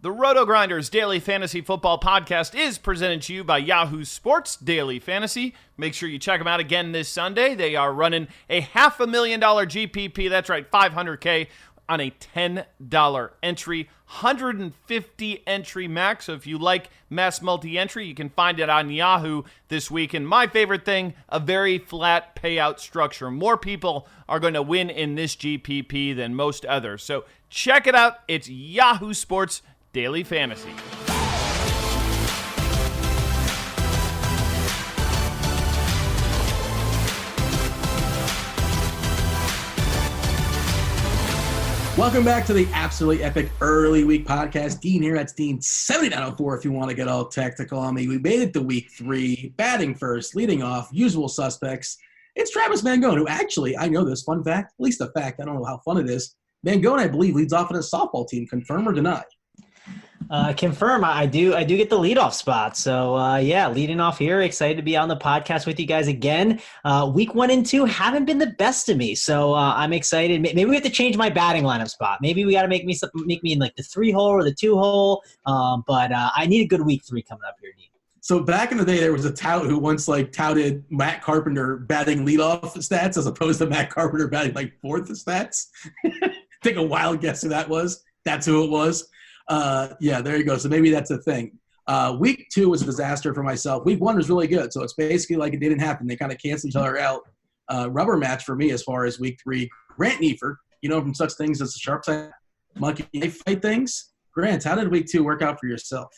The RotoGrinders Daily Fantasy Football Podcast is presented to you by Yahoo Sports Daily Fantasy. Make sure you check them out again this Sunday. They are running a $500,000 GPP, that's right, $500K on a $10 entry, 150 entry max. So if you like mass multi-entry, you can find it on Yahoo this week. And my favorite thing, a very flat payout structure. More people are going to win in this GPP than most others. So check it out. It's Yahoo Sports Daily Fantasy. Welcome back to the absolutely epic early week podcast. Dean here. That's Dean 7904 if you want to get all technical on me. We made it to week 3, batting first, leading off, usual suspects. It's Travis Mangone, who actually, I know this, fun fact, at least a fact, I don't know how fun it is. Mangone, I believe, leads off in his softball team. Confirm or deny? Confirm. I do get the leadoff spot. So, yeah, leading off here. Excited to be on the podcast with you guys again. Week 1 and 2 haven't been the best to me. So I'm excited. Maybe we have to change my batting lineup spot. Maybe we got to make me in like the 3-hole or the 2-hole. But I need a good week 3 coming up here, Dean. So back in the day, there was a tout who once touted Matt Carpenter batting leadoff stats as opposed to Matt Carpenter batting like 4th stats. Take a wild guess who that was. That's who it was. Yeah, there you go. So maybe that's a thing. Week 2 was a disaster for myself. Week 1 was really good. So it's basically like it didn't happen. They kind of canceled each other out. Rubber match for me as far as week 3. Grant Neiffer, from such things as the sharp side monkey knife fight things. Grant, how did week 2 work out for yourself?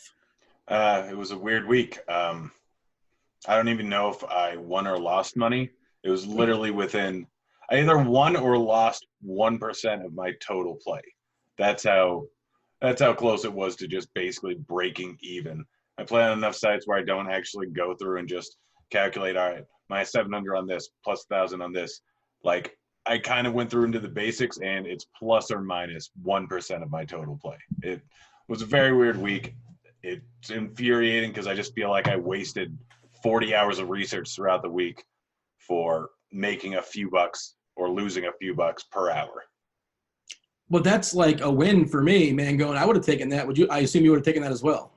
It was a weird week. I don't even know if I won or lost money. It was literally within – I either won or lost 1% of my total play. That's how close it was to just basically breaking even. I play on enough sites where I don't actually go through and just calculate, all right, my 700 on this, plus 1,000 on this. Like, I kind of went through into the basics, and it's plus or minus 1% of my total play. It was a very weird week. It's infuriating because I just feel like I wasted 40 hours of research throughout the week for making a few bucks or losing a few bucks per hour. Well, that's like a win for me, Mangone. I would have taken that. I assume you would have taken that as well.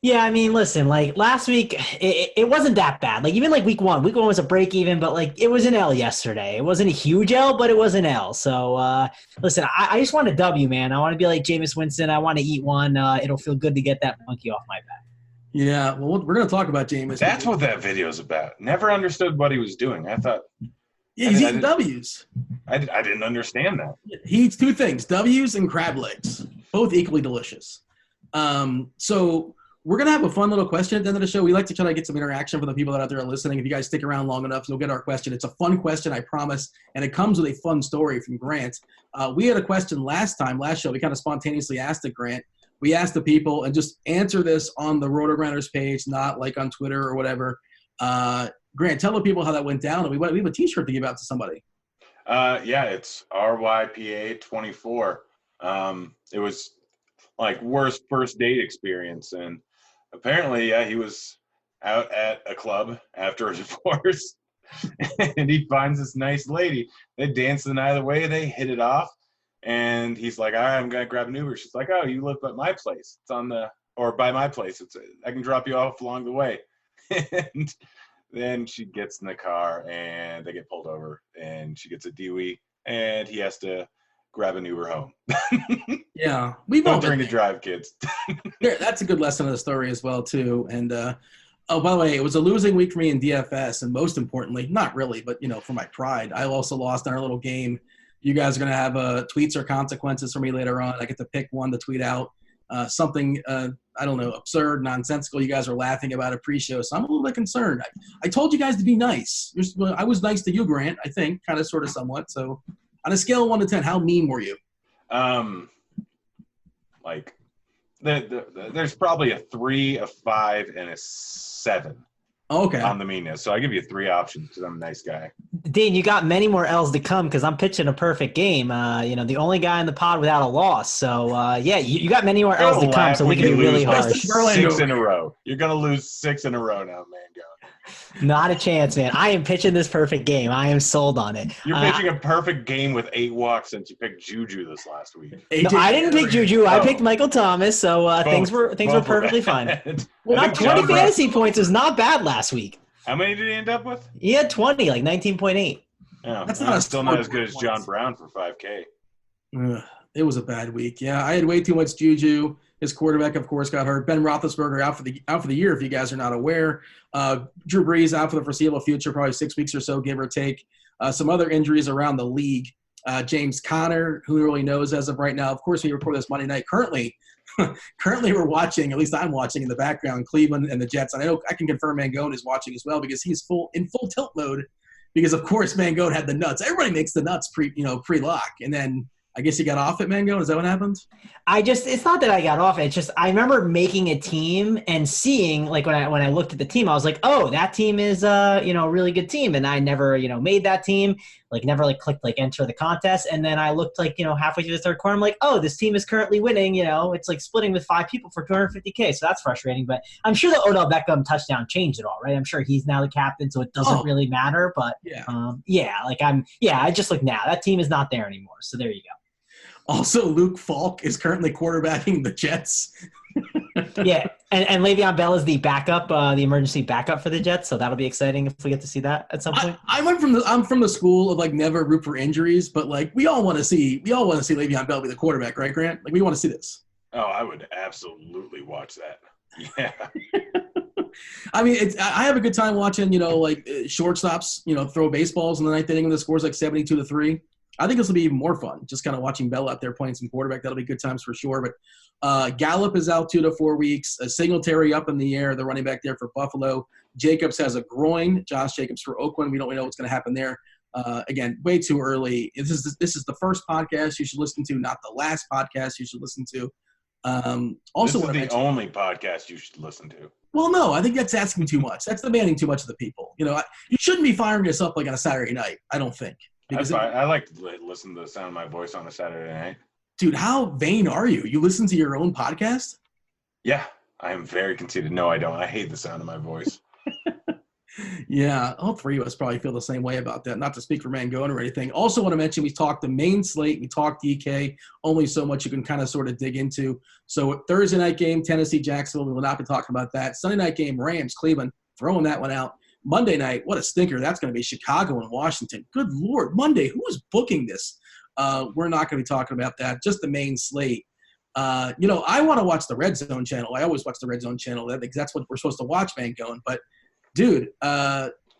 Yeah, I mean, listen, like last week, it wasn't that bad. Like even like week 1 was a break even, but like it was an L yesterday. It wasn't a huge L, but it was an L. So listen, I just want a W, man. I want to be like Jameis Winston. I want to eat one. It'll feel good to get that monkey off my back. Yeah, well, we're going to talk about Jameis. That's what that video is about. Never understood what he was doing. I thought – yeah, he's eating W's. I didn't understand that. He eats 2 things, W's and crab legs, both equally delicious. So we're going to have a fun little question at the end of the show. We like to try to get some interaction from the people that out there are listening. If you guys stick around long enough, you'll get our question. It's a fun question, I promise, and it comes with a fun story from Grant. We had a question last show. We kind of spontaneously asked it, Grant. We asked the people, and just answer this on the RotoGrinders page, not like on Twitter or whatever. Grant, tell the people how that went down, and we have a T-shirt to give out to somebody. Yeah, it's RYPA24. It was like worst first date experience, and apparently, yeah, he was out at a club after a divorce, and he finds this nice lady. They dance the night away. They hit it off, and he's like, "All right, I'm gonna grab an Uber." She's like, "Oh, you live at my place? By my place. I can drop you off along the way." And then she gets in the car, and they get pulled over, and she gets a DUI, and he has to grab an Uber home. Yeah. Don't drink and drive, kids. Yeah, that's a good lesson of the story as well, too. And, oh, by the way, it was a losing week for me in DFS, and most importantly, not really, but, for my pride, I also lost in our little game. You guys are going to have tweets or consequences for me later on. I get to pick one to tweet out. Something, I don't know, absurd, nonsensical. You guys are laughing about it pre-show, so I'm a little bit concerned. I told you guys to be nice. I was nice to you, Grant, I think, kind of, sort of, somewhat. So on a scale of 1 to 10, how mean were you? There's probably a 3, a 5, and a 7. Okay. On the meanness. So I give you 3 options because I'm a nice guy. Dean, you got many more L's to come because I'm pitching a perfect game. The only guy in the pod without a loss. So, yeah, you got many more L's to come, so we can be really harsh. 6 in a row. You're going to lose 6 in a row now, man. Not a chance, man. I am pitching this perfect game. I am sold on it. You're pitching a perfect game with 8 walks since you picked Juju this last week. No, I didn't pick Juju. I picked Michael Thomas, so things were perfectly fine. Not 20 fantasy points is not bad last week. How many did he end up with? He had 20, like 19.8. Yeah, That's still not as good as John Brown for 5K. It was a bad week. Yeah, I had way too much Juju. His quarterback, of course, got hurt. Ben Roethlisberger out for the year, if you guys are not aware. Drew Brees out for the foreseeable future, probably 6 weeks or so, give or take. Some other injuries around the league. James Conner, who really knows as of right now. Of course, we record this Monday night. Currently, we're watching, at least I'm watching in the background, Cleveland and the Jets. And I know I can confirm Mangone is watching as well because he's in full tilt mode. Because of course Mangone had the nuts. Everybody makes the nuts pre-lock, and then I guess you got off it, Mangone. Is that what happened? It's not that I got off. It's just I remember making a team and seeing, like, when I looked at the team, I was like, oh, that team is a really good team, and I never made that team, like never clicked enter the contest, and then I looked halfway through the third quarter, I'm like, oh, this team is currently winning. It's like splitting with 5 people for 250K, so that's frustrating. But I'm sure the Odell Beckham touchdown changed it all, right? I'm sure he's now the captain, so it doesn't really matter. But I just look now. That team is not there anymore, so there you go. Also, Luke Falk is currently quarterbacking the Jets. Yeah, and Le'Veon Bell is the backup, the emergency backup for the Jets, so that'll be exciting if we get to see that at some point. I'm from the school of never root for injuries, but we all want to see Le'Veon Bell be the quarterback, right, Grant? We want to see this. Oh, I would absolutely watch that. Yeah. I mean, I have a good time watching, shortstops, throw baseballs in the ninth inning and the score's 72-3. I think this will be even more fun, just kind of watching Bell out there playing some quarterback. That'll be good times for sure. But Gallup is out 2 to 4 weeks. Singletary up in the air, the running back there for Buffalo. Jacobs has a groin. Josh Jacobs for Oakland. We don't know what's going to happen there. Again, way too early. This is the first podcast you should listen to, not the last podcast you should listen to. Also, this is the only podcast you should listen to. Well, no, I think that's asking too much. That's demanding too much of the people. You shouldn't be firing us up on a Saturday night, I don't think. That's fine. I like to listen to the sound of my voice on a Saturday night. Dude, how vain are you? You listen to your own podcast? Yeah, I am very conceited. No, I don't. I hate the sound of my voice. Yeah, all 3 of us probably feel the same way about that. Not to speak for Mangone or anything. Also want to mention we talked the main slate. We talked DK. Only so much you can kind of sort of dig into. So Thursday night game, Tennessee, Jacksonville. We will not be talking about that. Sunday night game, Rams, Cleveland. Throwing that one out. Monday night, what a stinker. That's going to be Chicago and Washington. Good Lord. Monday, who is booking this? We're not going to be talking about that. Just the main slate. I want to watch the Red Zone channel. I always watch the Red Zone channel. That's what we're supposed to watch, Mangone. But, dude,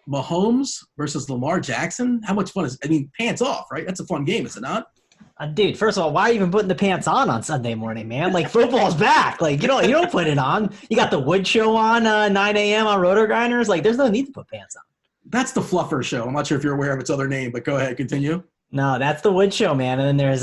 Mahomes versus Lamar Jackson, how much fun is – I mean, pants off, right? That's a fun game, is it not? Dude, first of all, why are you even putting the pants on Sunday morning, man? Football's back. You don't put it on. You got the Wood Show on 9 a.m. on RotoGrinders. There's no need to put pants on. That's the Fluffer Show. I'm not sure if you're aware of its other name, but go ahead, continue. No, that's the Wood Show, man. And then there's,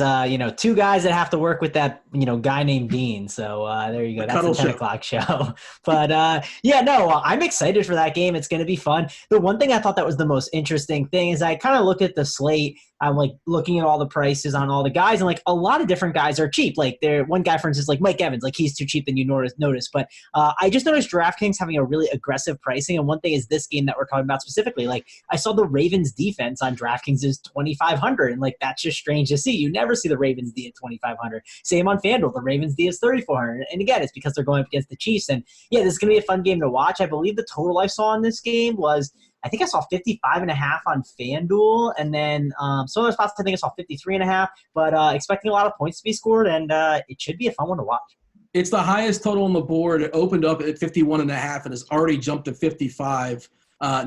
2 guys that have to work with that, guy named Dean. So there you go. That's the 10 o'clock show. But, I'm excited for that game. It's going to be fun. The one thing I thought that was the most interesting thing is I kind of looked at the slate. I'm looking at all the prices on all the guys, and a lot of different guys are cheap. One guy, for instance, Mike Evans, he's too cheap than you notice. But I just noticed DraftKings having a really aggressive pricing. And one thing is this game that we're talking about specifically. I saw the Ravens defense on DraftKings is 2,500, and that's just strange to see. You never see the Ravens D at 2,500. Same on FanDuel, the Ravens D is 3,400. And again, it's because they're going up against the Chiefs. And yeah, this is going to be a fun game to watch. I believe the total I saw in this game was, I think I saw 55.5 on FanDuel, and then some other spots I think I saw 53.5, but expecting a lot of points to be scored, and it should be a fun one to watch. It's the highest total on the board. It opened up at 51.5 and has already jumped to 55.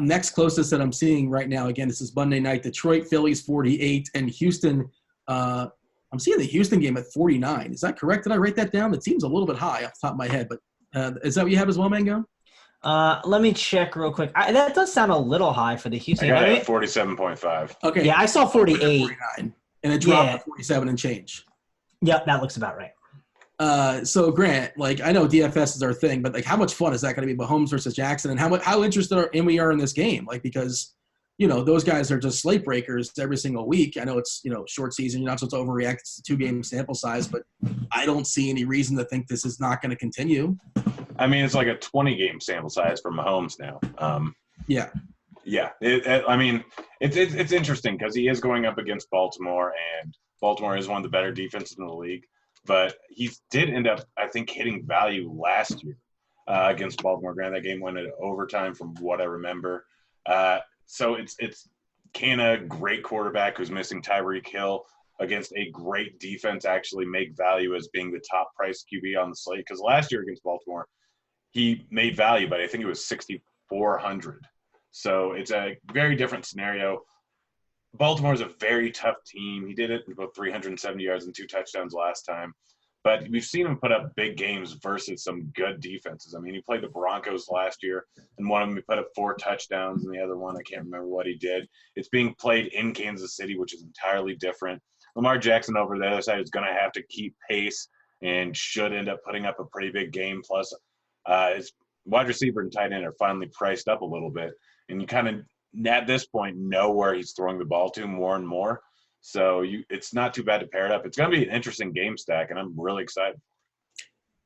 Next closest that I'm seeing right now, again, this is Monday night, Detroit, Phillies 48, and Houston. I'm seeing the Houston game at 49. Is that correct? Did I write that down? It seems a little bit high off the top of my head, but is that what you have as well, Mangone? Let me check real quick. That does sound a little high for the Houston. I got it at 47.5. Okay. Yeah, I saw 48. 49, and it dropped to 47 and change. Yep, that looks about right. So Grant, I know DFS is our thing, but how much fun is that going to be, Mahomes versus Jackson, and how interested we are in this game? Because those guys are just slate breakers every single week. I know it's short season, you're not supposed to overreact. It's a 2-game sample size, but I don't see any reason to think this is not going to continue. I mean, it's like a 20-game sample size for Mahomes now. Yeah. Yeah. I mean, it's interesting because he is going up against Baltimore, and Baltimore is one of the better defenses in the league. But he did end up, I think, hitting value last year against Baltimore. Granted, that game went into overtime from what I remember. So it's can a great quarterback who's missing Tyreek Hill against a great defense actually make value as being the top price QB on the slate? Because last year against Baltimore, he made value, but I think it was 6,400. So it's a very different scenario. Baltimore is a very tough team. He did it with about 370 yards and 2 touchdowns last time. But we've seen him put up big games versus some good defenses. I mean, he played the Broncos last year, and one of them he put up 4 touchdowns, and the other one, I can't remember what he did. It's being played in Kansas City, which is entirely different. Lamar Jackson over the other side is going to have to keep pace and should end up putting up a pretty big game. Plus, his wide receiver and tight end are finally priced up a little bit. And you kind of, at this point, know where he's throwing the ball to more and more. So it's not too bad to pair it up. It's going to be an interesting game stack, and I'm really excited.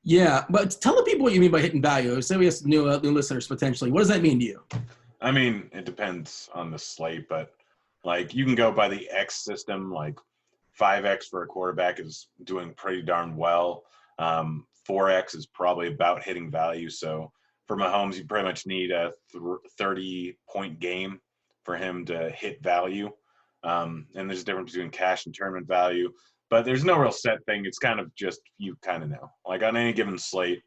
Yeah, but tell the people what you mean by hitting value. Say we have some new listeners potentially. What does that mean to you? I mean, it depends on the slate, but like you can go by the X system. Like 5X for a quarterback is doing pretty darn well. 4X is probably about hitting value. So for Mahomes, you pretty much need a 30-point game for him to hit value. And there's a difference between cash and tournament value. But there's no real set thing. It's kind of just you kind of know. Like on any given slate,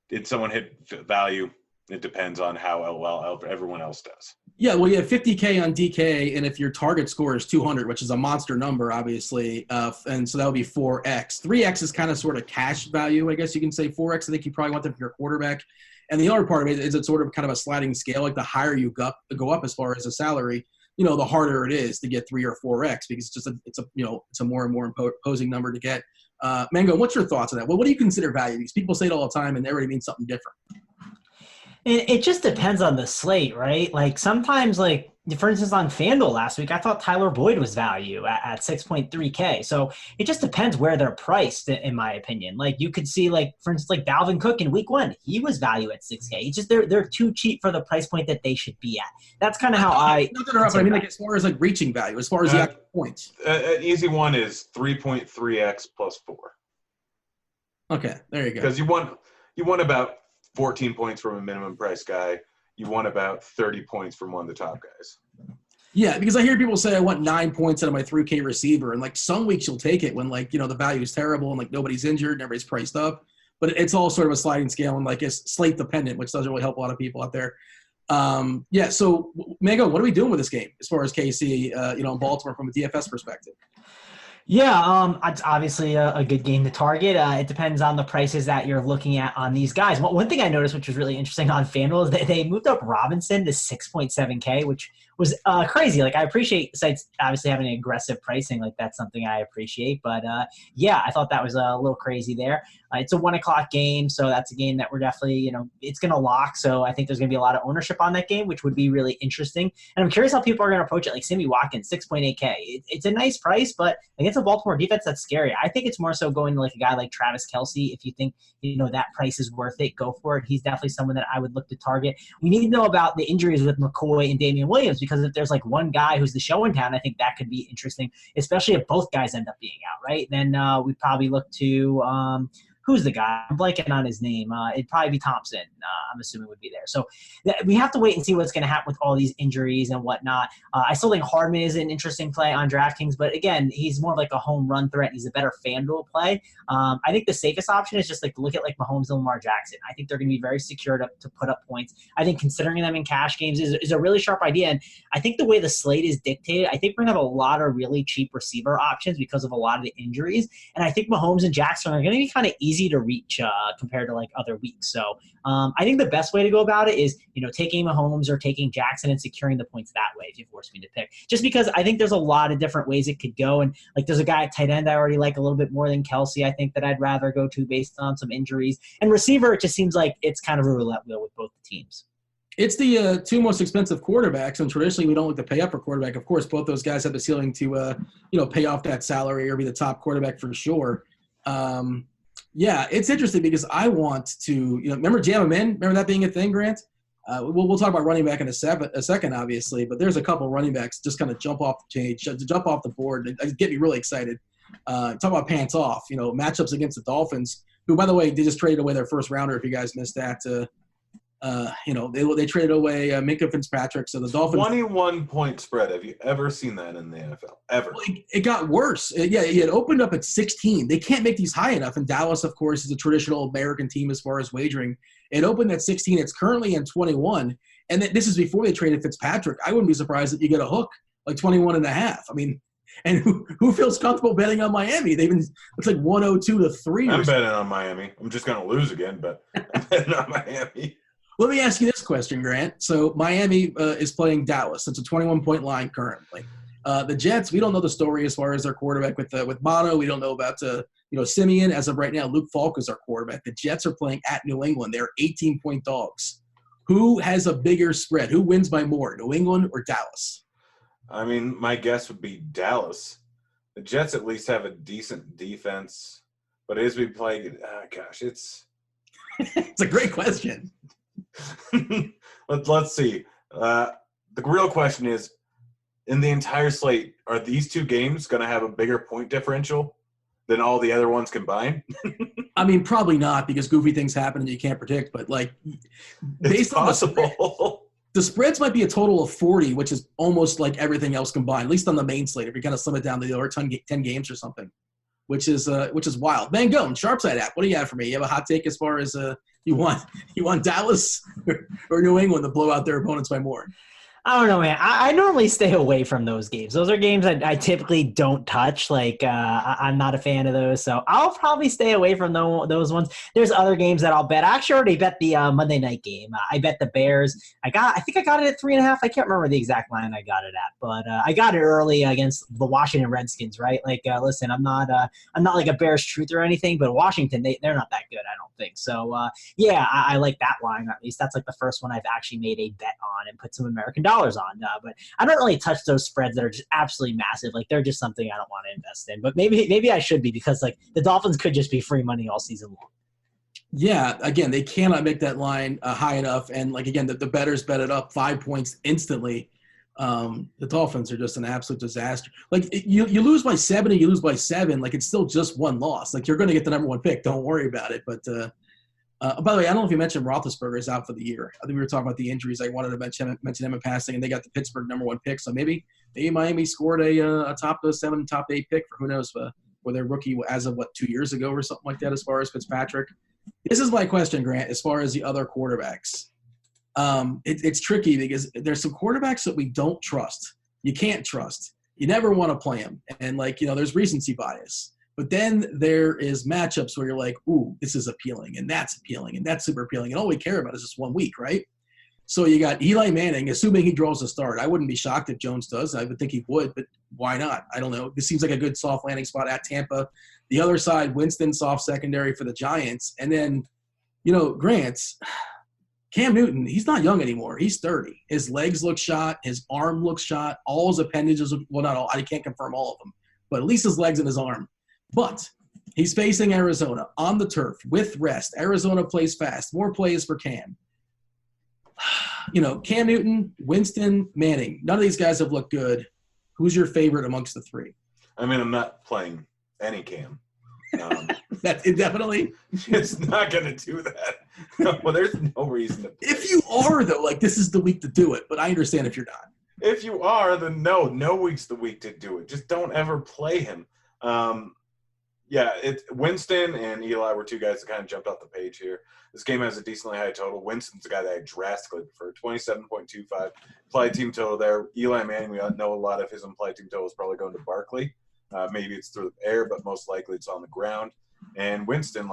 did someone hit value? It depends on how well everyone else does. Yeah, well, you have 50K on DK, and if your target score is 200, which is a monster number, obviously, and so that would be 4X. 3X is kind of sort of cash value, I guess you can say. 4X, I think you probably want them for your quarterback. And the other part of it is it's sort of kind of a sliding scale. Like the higher you go up as far as a salary, the harder it is to get 3 or 4X because it's a more and more imposing number to get. Mango, what's your thoughts on that? Well, what do you consider value? Because people say it all the time, and everybody means something different. It just depends on the slate, right? Like sometimes, like for instance, on FanDuel last week, I thought Tyler Boyd was value at 6.3K. So it just depends where they're priced, in my opinion. Like you could see, like for instance, like Dalvin Cook in week 1, he was value at 6K. It's just they're too cheap for the price point that they should be at. That's kind of how I. Not to interrupt, but I mean, like as far as like reaching value, as far as the actual points. An easy one is 3.3X plus 4. Okay, there you go. Because you want about 14 points from a minimum price guy. You want about 30 points from one of the top guys. Yeah, because I hear people say I want 9 points out of my 3K receiver, and like some weeks you'll take it when like the value is terrible and like nobody's injured and everybody's priced up. But it's all sort of a sliding scale and like it's slate dependent, which doesn't really help a lot of people out there. Yeah. So Mango, what are we doing with this game as far as KC, in Baltimore from a DFS perspective? Yeah, it's obviously a good game to target. It depends on the prices that you're looking at on these guys. One thing I noticed, which was really interesting on FanDuel, is that they moved up Robinson to 6.7K, which was crazy. Like I appreciate sites obviously having aggressive pricing. Like that's something I appreciate. But yeah, I thought that was a little crazy there. It's a 1:00 game, so that's a game that we're definitely, it's going to lock. So I think there's going to be a lot of ownership on that game, which would be really interesting. And I'm curious how people are going to approach it. Like Sammy Watkins, 6.8K. It's a nice price, but against a Baltimore defense, that's scary. I think it's more so going to like a guy like Travis Kelce. If you think, that price is worth it, go for it. He's definitely someone that I would look to target. We need to know about the injuries with McCoy and Damian Williams, because if there's like one guy who's the show in town, I think that could be interesting, especially if both guys end up being out, right? Then we probably look to who's the guy? I'm blanking on his name. It'd probably be Thompson, I'm assuming would be there. So we have to wait and see what's going to happen with all these injuries and whatnot. I still think Hardman is an interesting play on DraftKings, but again, he's more like a home run threat. He's a better FanDuel play. I think the safest option is just like look at like Mahomes and Lamar Jackson. I think they're going to be very secure to put up points. I think considering them in cash games is a really sharp idea. And I think the way the slate is dictated, I think we're going to have a lot of really cheap receiver options because of a lot of the injuries. And I think Mahomes and Jackson are going to be kind of easy to reach compared to like other weeks. So I think the best way to go about it is, taking Mahomes or taking Jackson and securing the points that way if you force me to pick. Just because I think there's a lot of different ways it could go. And like there's a guy at tight end I already like a little bit more than Kelce, I think, that I'd rather go to based on some injuries. And receiver, it just seems like it's kind of a roulette wheel with both the teams. It's the 2 most expensive quarterbacks, and traditionally we don't like to pay up for quarterback. Of course, both those guys have the ceiling to, pay off that salary or be the top quarterback for sure. Yeah, it's interesting because I want to, remember Jam 'em in? Remember that being a thing, Grant? We'll talk about running back in a second, obviously, but there's a couple running backs just kind of jump off the page, jump off the board, and get me really excited. Talk about pants off, matchups against the Dolphins, who, by the way, they just traded away their first rounder. If you guys missed that, they traded away Minkah Fitzpatrick. So the Dolphins 21-point spread. Have you ever seen that in the NFL? Ever? Well, it got worse. It had opened up at 16. They can't make these high enough. And Dallas, of course, is a traditional American team as far as wagering. It opened at 16. It's currently in 21. And this is before they traded Fitzpatrick. I wouldn't be surprised if you get a hook like 21 and a half. I mean, and who feels comfortable betting on Miami? They've been it's like 102-3. I'm betting on Miami. I'm just going to lose again, but I'm betting on Miami. Let me ask you this question, Grant. So Miami is playing Dallas. It's a 21-point line currently. The Jets, we don't know the story as far as their quarterback with Mono. We don't know about Simeon. As of right now, Luke Falk is our quarterback. The Jets are playing at New England. They're 18-point dogs. Who has a bigger spread? Who wins by more, New England or Dallas? I mean, my guess would be Dallas. The Jets at least have a decent defense, but as we play, it's it's a great question. Let's see. The real question is, in the entire slate, are these two games going to have a bigger point differential than all the other ones combined? I mean, probably not, because goofy things happen and you can't predict. But based on the spreads might be a total of 40, which is almost like everything else combined, at least on the main slate. If you kind of slim it down to the other 10 games or something, which is wild. Mangone, Sharpside app. What do you have for me? You have a hot take as far as you want Dallas or New England to blow out their opponents by more? I don't know, man. I normally stay away from those games. Those are games I typically don't touch. I'm not a fan of those, so I'll probably stay away from those ones. There's other games that I'll bet. I actually already bet the Monday night game. I bet the Bears. I think I got it at 3.5. I can't remember the exact line I got it at, but I got it early against the Washington Redskins, right? Listen, I'm not like a Bears truth or anything, but Washington, they're not that good, I don't think. So, I like that line at least. That's like the first one I've actually made a bet on and put some American dollars on, but I don't really touch those spreads that are just absolutely massive. They're just something I don't want to invest in, but maybe I should be, because the Dolphins could just be free money all season long. Yeah, again, they cannot make that line high enough, and again, the bettors bet it up 5 points instantly. The Dolphins are just an absolute disaster. You lose by 7 and you lose by 7, it's still just one loss. You're going to get the number one pick. Don't worry about it. But by the way, I don't know if you mentioned Roethlisberger is out for the year. I think we were talking about the injuries. I wanted to mention him in passing, and they got the Pittsburgh number one pick. So maybe Miami scored a top 7, top 8 pick for who knows for their rookie as of 2 years ago or something like that. As far as Fitzpatrick, this is my question, Grant. As far as the other quarterbacks, it's tricky because there's some quarterbacks that we don't trust. You can't trust. You never want to play them, and there's recency bias. But then there is matchups where you're like, ooh, this is appealing, and that's super appealing, and all we care about is just 1 week, right? So you got Eli Manning, assuming he draws a start. I wouldn't be shocked if Jones does. I would think he would, but why not? I don't know. This seems like a good soft landing spot at Tampa. The other side, Winston, soft secondary for the Giants. And then, Grant, Cam Newton, he's not young anymore. He's 30. His legs look shot. His arm looks shot. All his appendages, well, not all. I can't confirm all of them, but at least his legs and his arm. But he's facing Arizona on the turf with rest. Arizona plays fast. More plays for Cam. Cam Newton, Winston, Manning. None of these guys have looked good. Who's your favorite amongst the three? I mean, I'm not playing any Cam. That's indefinitely. It's not going to do that. Well, there's no reason to play. If you are, though, this is the week to do it. But I understand if you're not. If you are, then no week's the week to do it. Just don't ever play him. Winston and Eli were two guys that kind of jumped off the page here. This game has a decently high total. Winston's the guy that I drastically prefer, 27.25 implied team total there. Eli Manning, we know a lot of his implied team total is probably going to Barkley. Maybe it's through the air, but most likely it's on the ground. And Winston,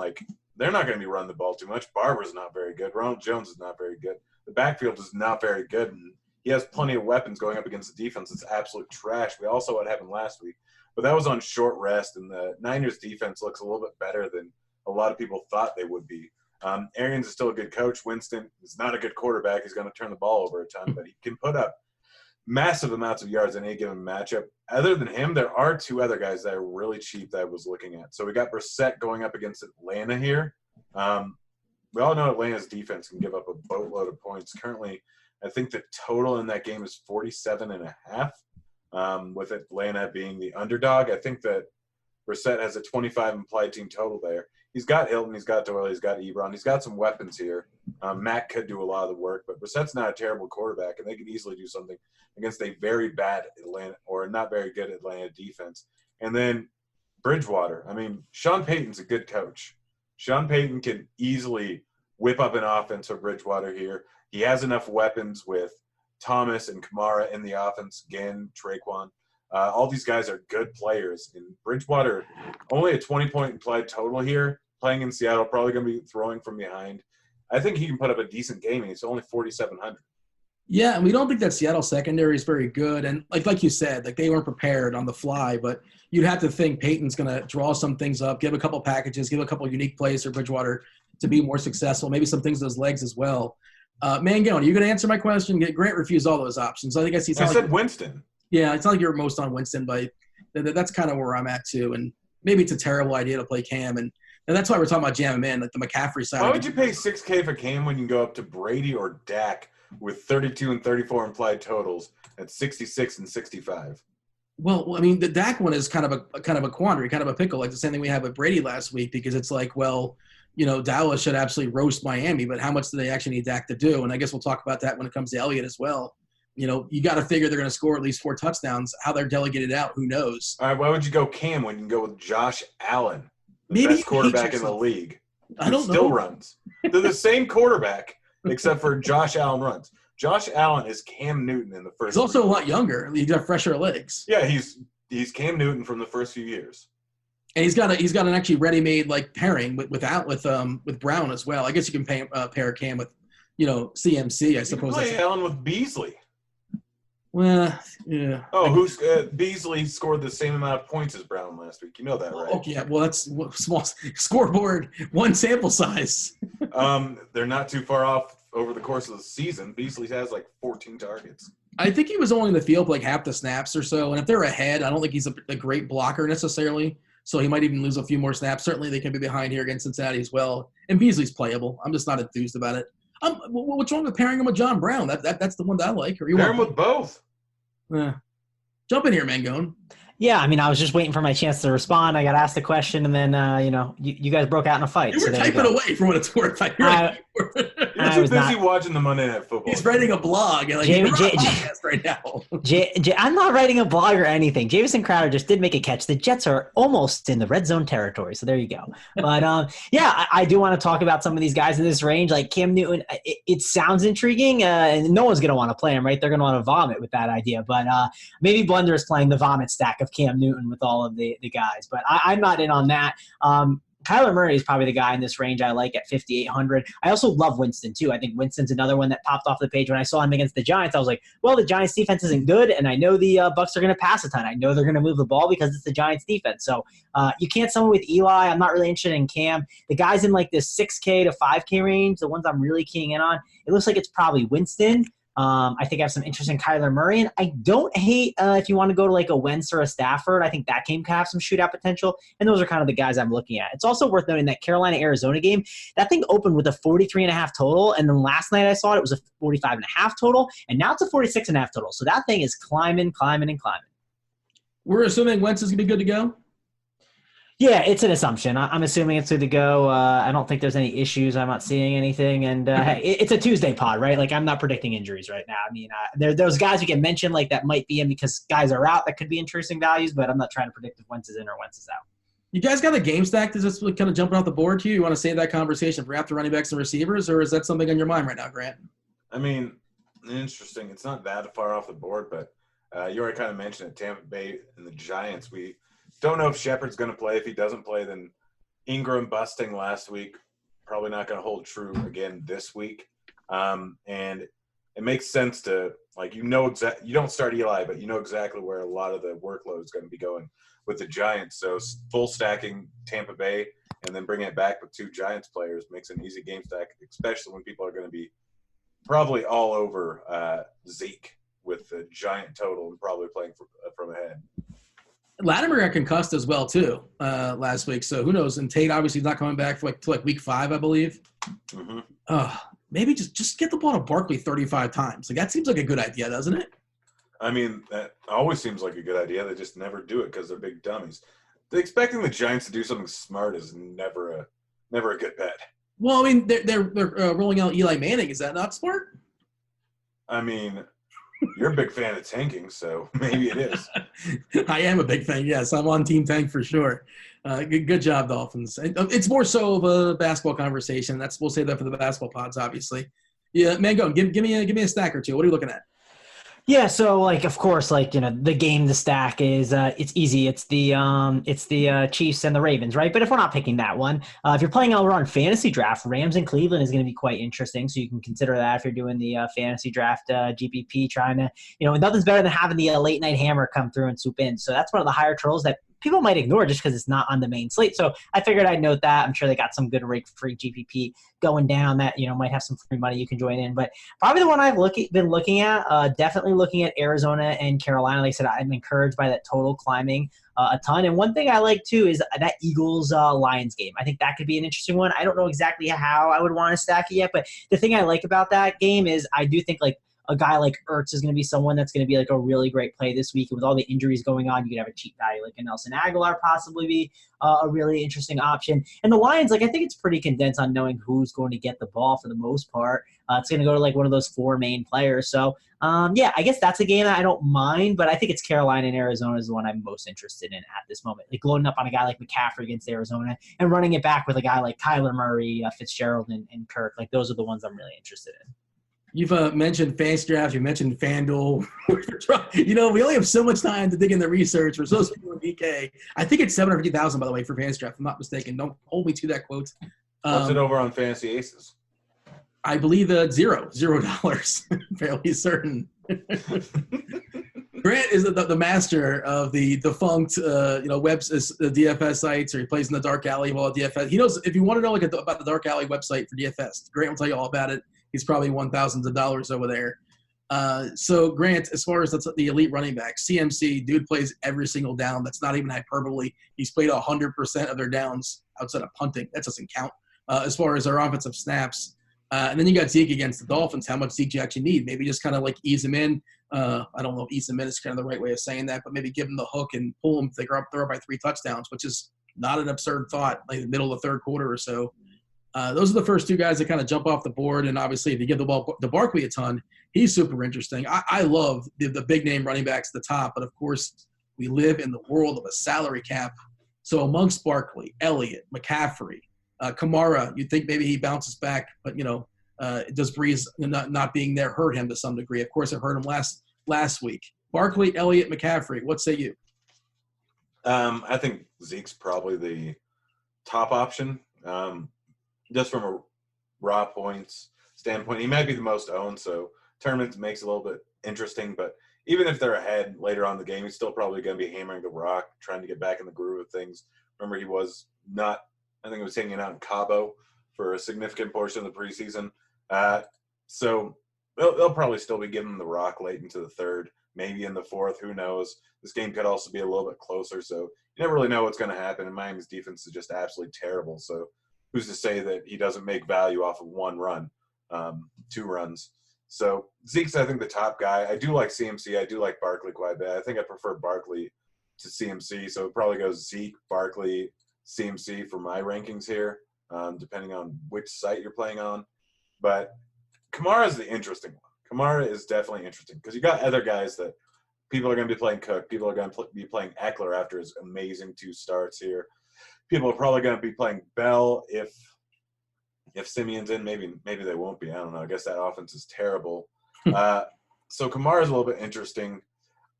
they're not going to be running the ball too much. Barber's not very good. Ronald Jones is not very good. The backfield is not very good. And he has plenty of weapons going up against the defense. It's absolute trash. We all saw what happened last week. But that was on short rest, and the Niners defense looks a little bit better than a lot of people thought they would be. Arians is still a good coach. Winston is not a good quarterback. He's going to turn the ball over a ton, but he can put up massive amounts of yards in any given matchup. Other than him, there are two other guys that are really cheap that I was looking at. So we got Brissett going up against Atlanta here. we all know Atlanta's defense can give up a boatload of points. Currently, I think the total in that game is 47.5, with Atlanta being the underdog. I think that Brissett has a 25 implied team total there. He's got Hilton, he's got Doyle, he's got Ebron, he's got some weapons here. Matt could do a lot of the work, but Brissett's not a terrible quarterback, and they could easily do something against a very bad Atlanta, or not very good Atlanta defense. And then Bridgewater. I mean, Sean Payton's a good coach. Sean Payton can easily whip up an offense for Bridgewater here. He has enough weapons with Thomas and Kamara in the offense, again, Traquan. All these guys are good players. And Bridgewater, only a 20-point implied total here, playing in Seattle, probably going to be throwing from behind. I think he can put up a decent game, and it's only 4,700. Yeah, and we don't think that Seattle secondary is very good. And like you said, like they weren't prepared on the fly, but you'd have to think Peyton's going to draw some things up, give a couple packages, give a couple unique plays for Bridgewater to be more successful, maybe some things to his legs as well. Mangone, are you going to answer my question? Grant refused all those options. I said Winston. Yeah, it's not like you're most on Winston, but that's kind of where I'm at too. And maybe it's a terrible idea to play Cam. And that's why we're talking about jamming in, like the McCaffrey side. Why would you pay $6K for Cam when you can go up to Brady or Dak with 32 and 34 implied totals at 66 and 65? Well, I mean, the Dak one is kind of a quandary, kind of a pickle, like the same thing we had with Brady last week, because it's like, well, Dallas should absolutely roast Miami, but how much do they actually need Dak to do? And I guess we'll talk about that when it comes to Elliott as well. You got to figure they're going to score at least 4 touchdowns. How they're delegated out, who knows? All right, why would you go Cam when you can go with Josh Allen, the best quarterback in the league? I don't know. Still runs. They're the same quarterback, except for Josh Allen runs. Josh Allen is Cam Newton in the first. He's also a lot younger. He's got fresher legs. Yeah, he's Cam Newton from the first few years. And he's got an actually ready-made like pairing with Brown as well. I guess you can pair Cam with CMC. I suppose. You can play Allen with Beasley. Well, yeah. Oh, Beasley scored the same amount of points as Brown last week. You know that, right? Okay, well, that's small scoreboard, one sample size. They're not too far off over the course of the season. Beasley has like 14 targets. I think he was only in the field for like half the snaps or so. And if they're ahead, I don't think he's a great blocker necessarily. So he might even lose a few more snaps. Certainly they can be behind here against Cincinnati as well. And Beasley's playable. I'm just not enthused about it. What's wrong with pairing him with John Brown? That's the one that I like. Or you pair him with both. Jump in here, Mangone. Yeah, I mean, I was just waiting for my chance to respond. I got asked a question, and then, you guys broke out in a fight. You were typing away for what it's worth. You're too busy watching the Monday Night Football. He's writing a blog. And podcast right now. I'm not writing a blog or anything. Jamison Crowder just did make a catch. The Jets are almost in the red zone territory, so there you go. But, I do want to talk about some of these guys in this range. Like Cam Newton, it sounds intriguing, and no one's going to want to play him, right? They're going to want to vomit with that idea. But maybe Blender is playing the vomit stack of Cam Newton with all of the guys. But I'm not in on that. Kyler Murray is probably the guy in this range I like at 5,800. I also love Winston, too. I think Winston's another one that popped off the page. When I saw him against the Giants, I was like, well, the Giants' defense isn't good, and I know the Bucs are going to pass a ton. I know they're going to move the ball because it's the Giants' defense. So you can't sell me with Eli. I'm not really interested in Cam. The guys in like this 6K to 5K range, the ones I'm really keying in on, it looks like it's probably Winston. I think I have some interest in Kyler Murray. And I don't hate if you want to go to like a Wentz or a Stafford. I think that game could have some shootout potential. And those are kind of the guys I'm looking at. It's also worth noting that Carolina-Arizona game, that thing opened with a 43.5 total. And then last night I saw it was a 45.5 total. And now it's a 46.5 total. So that thing is climbing. We're assuming Wentz is going to be good to go? Yeah, it's an assumption. I'm assuming it's good to go. I don't think there's any issues. I'm not seeing anything. And it's a Tuesday pod, right? Like, I'm not predicting injuries right now. I mean, there's guys you can mention like that might be in because guys are out that could be interesting values, but I'm not trying to predict if Wentz is in or Wentz is out. You guys got a game stack? Is this kind of jumping off the board to you? You want to save that conversation for after running backs and receivers, or is that something on your mind right now, Grant? I mean, interesting. It's not that far off the board, but you already kind of mentioned it, Tampa Bay and the Giants. We don't know if Shepard's going to play. If he doesn't play, then Ingram busting last week, probably not going to hold true again this week. And it makes sense to, like, you don't start Eli, but you know exactly where a lot of the workload is going to be going with the Giants. So full stacking Tampa Bay and then bringing it back with 2 Giants players makes an easy game stack, especially when people are going to be probably all over Zeke with the Giant total and probably playing from ahead. Latimer got concussed as well, too, last week. So who knows? And Tate obviously is not coming back for like week 5, I believe. Maybe just get the ball to Barkley 35 times. Like that seems like a good idea, doesn't it? I mean, that always seems like a good idea. They just never do it because they're big dummies. Expecting the Giants to do something smart is never a good bet. Well, I mean, they're rolling out Eli Manning. Is that not smart? I mean, you're a big fan of tanking, so maybe it is. I am a big fan. Yes, I'm on Team Tank for sure. Good job, Dolphins. It's more so of a basketball conversation. We'll save that for the basketball pods, obviously. Yeah, Mangone, give me a stack or two. What are you looking at? Yeah, so of course, the game to stack is it's easy. It's the Chiefs and the Ravens, right? But if we're not picking that one, if you're playing over on fantasy draft, Rams and Cleveland is going to be quite interesting. So you can consider that if you're doing the fantasy draft GPP, trying to nothing's better than having the late night hammer come through and swoop in. So that's one of the higher trolls that people might ignore just because it's not on the main slate. So I figured I'd note that. I'm sure they got some good free GPP going down that might have some free money you can join in. But probably the one I've been looking at, definitely looking at Arizona and Carolina. Like I said, I'm encouraged by that total climbing a ton. And one thing I like too is that Eagles Lions game. I think that could be an interesting one. I don't know exactly how I would want to stack it yet, but the thing I like about that game is I do think a guy like Ertz is going to be someone that's going to be a really great play this week. And with all the injuries going on, you could have a cheap value like a Nelson Aguilar possibly be a really interesting option. And the Lions, I think it's pretty condensed on knowing who's going to get the ball for the most part. It's going to go to one of those four main players. So, I guess that's a game that I don't mind, but I think it's Carolina and Arizona is the one I'm most interested in at this moment. Loading up on a guy like McCaffrey against Arizona and running it back with a guy like Kyler Murray, Fitzgerald, and Kirk. Those are the ones I'm really interested in. You've mentioned Fantasy Draft. You mentioned FanDuel. We only have so much time to dig in the research. We're supposed to be doing DK. I think it's $750,000, by the way, for Fantasy Draft. If I'm not mistaken. Don't hold me to that quote. What's it over on Fantasy Aces? I believe $0. Fairly certain. Grant is the master of the defunct, the DFS sites, or he plays in the dark alley of all DFS. He knows if you want to know about the dark alley website for DFS, Grant will tell you all about it. He's probably won thousands of dollars over there. So, Grant, as far as the elite running back, CMC, dude plays every single down. That's not even hyperbole. He's played 100% of their downs outside of punting. That doesn't count. As far as our offensive snaps. And then you got Zeke against the Dolphins. How much Zeke do you actually need? Maybe just kind of ease him in. I don't know if ease him in is kind of the right way of saying that, but maybe give him the hook and pull him. They're up by 3 touchdowns, which is not an absurd thought, the middle of the third quarter or so. Those are the first two guys that kind of jump off the board. And obviously, if you give the ball to Barkley a ton, he's super interesting. I love the big-name running backs at the top, but, of course, we live in the world of a salary cap. So amongst Barkley, Elliott, McCaffrey, Kamara, you'd think maybe he bounces back, but, does Breeze not being there hurt him to some degree? Of course, it hurt him last week. Barkley, Elliott, McCaffrey, what say you? I think Zeke's probably the top option. Just from a raw points standpoint, he might be the most owned, so tournaments makes it a little bit interesting. But even if they're ahead later on in the game, he's still probably going to be hammering the rock, trying to get back in the groove of things. Remember, he was not – I think he was hanging out in Cabo for a significant portion of the preseason. So they'll probably still be giving him the rock late into the third, maybe in the fourth. Who knows? This game could also be a little bit closer, so you never really know what's going to happen. And Miami's defense is just absolutely terrible, so – who's to say that he doesn't make value off of one run, 2 runs? So Zeke's, I think, the top guy. I do like CMC. I do like Barkley quite a bit. I think I prefer Barkley to CMC. So it probably goes Zeke, Barkley, CMC for my rankings here, depending on which site you're playing on. But Kamara is the interesting one. Kamara is definitely interesting because you got other guys that people are going to be playing Cook. People are going to be playing Eckler after his amazing 2 starts here. People are probably going to be playing Bell if Simeon's in. Maybe they won't be. I don't know. I guess that offense is terrible. So Kamara's a little bit interesting.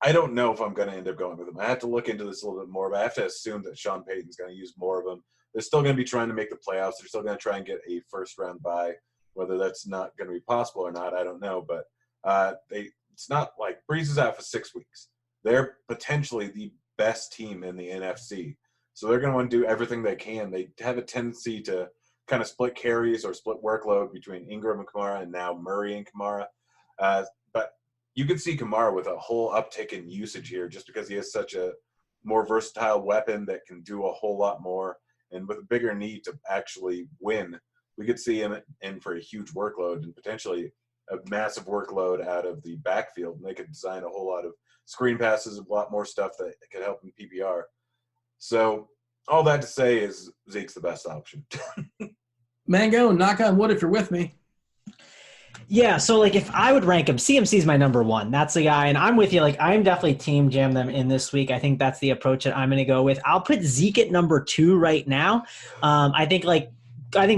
I don't know if I'm going to end up going with him. I have to look into this a little bit more, but I have to assume that Sean Payton's going to use more of them. They're still going to be trying to make the playoffs. They're still going to try and get a first-round bye. Whether that's not going to be possible or not, I don't know. But it's not like Breeze is out for 6 weeks. They're potentially the best team in the NFC. So they're going to want to do everything they can. They have a tendency to kind of split carries or split workload between Ingram and Kamara and now Murray and Kamara. But you could see Kamara with a whole uptick in usage here just because he has such a more versatile weapon that can do a whole lot more and with a bigger need to actually win we could see him in for a huge workload and potentially a massive workload out of the backfield. And they could design a whole lot of screen passes, a lot more stuff that could help in PPR. So all that to say is Zeke's the best option. Mango, knock on wood if you're with me. Yeah, so like if I would rank him, CMC is my number one. That's the guy, and I'm with you. Like I'm definitely team jam them in this week. I think that's the approach that I'm going to go with. I'll put Zeke at number 2 right now. I think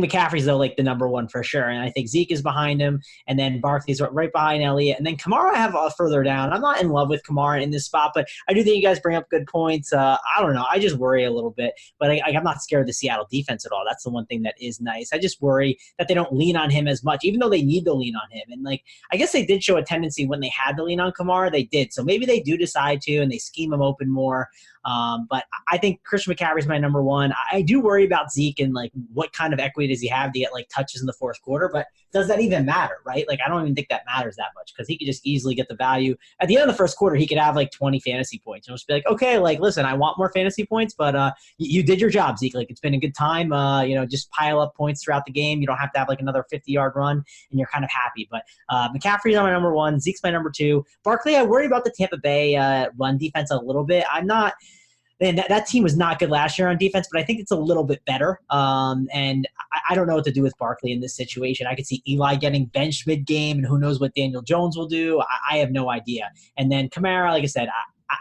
McCaffrey's though like the number 1 for sure, and I think Zeke is behind him, and then Barkley's right behind Elliott, and then Kamara I have further down. I'm not in love with Kamara in this spot, but I do think you guys bring up good points. I don't know, I just worry a little bit, but I'm not scared of the Seattle defense at all. That's the one thing that is nice. I just worry that they don't lean on him as much, even though they need to lean on him. And like I guess they did show a tendency when they had to lean on Kamara, they did. So maybe they do decide to, and they scheme him open more. But I think Christian McCaffrey is my number 1. I do worry about Zeke and like what kind of equity does he have to get like touches in the fourth quarter, but does that even matter, right? Like I don't even think that matters that much because he could just easily get the value. At the end of the first quarter, he could have like 20 fantasy points. And just be like, okay, like listen, I want more fantasy points, but you did your job, Zeke. Like it's been a good time. Just pile up points throughout the game. You don't have to have like another 50-yard run, and you're kind of happy. But McCaffrey's on my number 1. Zeke's my number 2. Barkley, I worry about the Tampa Bay run defense a little bit. I'm not. And that team was not good last year on defense, but I think it's a little bit better. And I don't know what to do with Barkley in this situation. I could see Eli getting benched mid-game, and who knows what Daniel Jones will do. I have no idea. And then Kamara, like I said,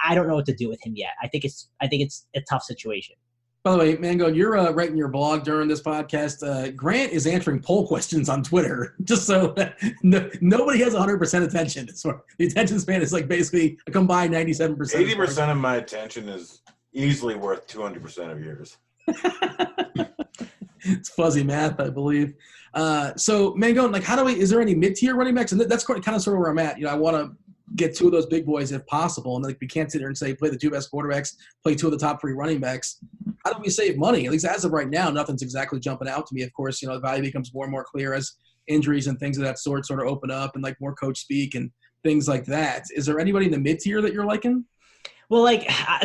I don't know what to do with him yet. I think it's a tough situation. By the way, Mango, you're writing your blog during this podcast. Grant is answering poll questions on Twitter, just so nobody has 100% attention. So the attention span is like basically a combined 97%. 80% of my attention is easily worth 200% of yours. It's fuzzy math, I believe. So Mango, like, is there any mid-tier running backs? And that's kind of sort of where I'm at. I want to get 2 of those big boys if possible. And like, we can't sit there and say, play the 2 best quarterbacks, play 2 of the top 3 running backs. How do we save money? At least as of right now, nothing's exactly jumping out to me. Of course, the value becomes more and more clear as injuries and things of that sort of open up and like more coach speak and things like that. Is there anybody in the mid-tier that you're liking? Well,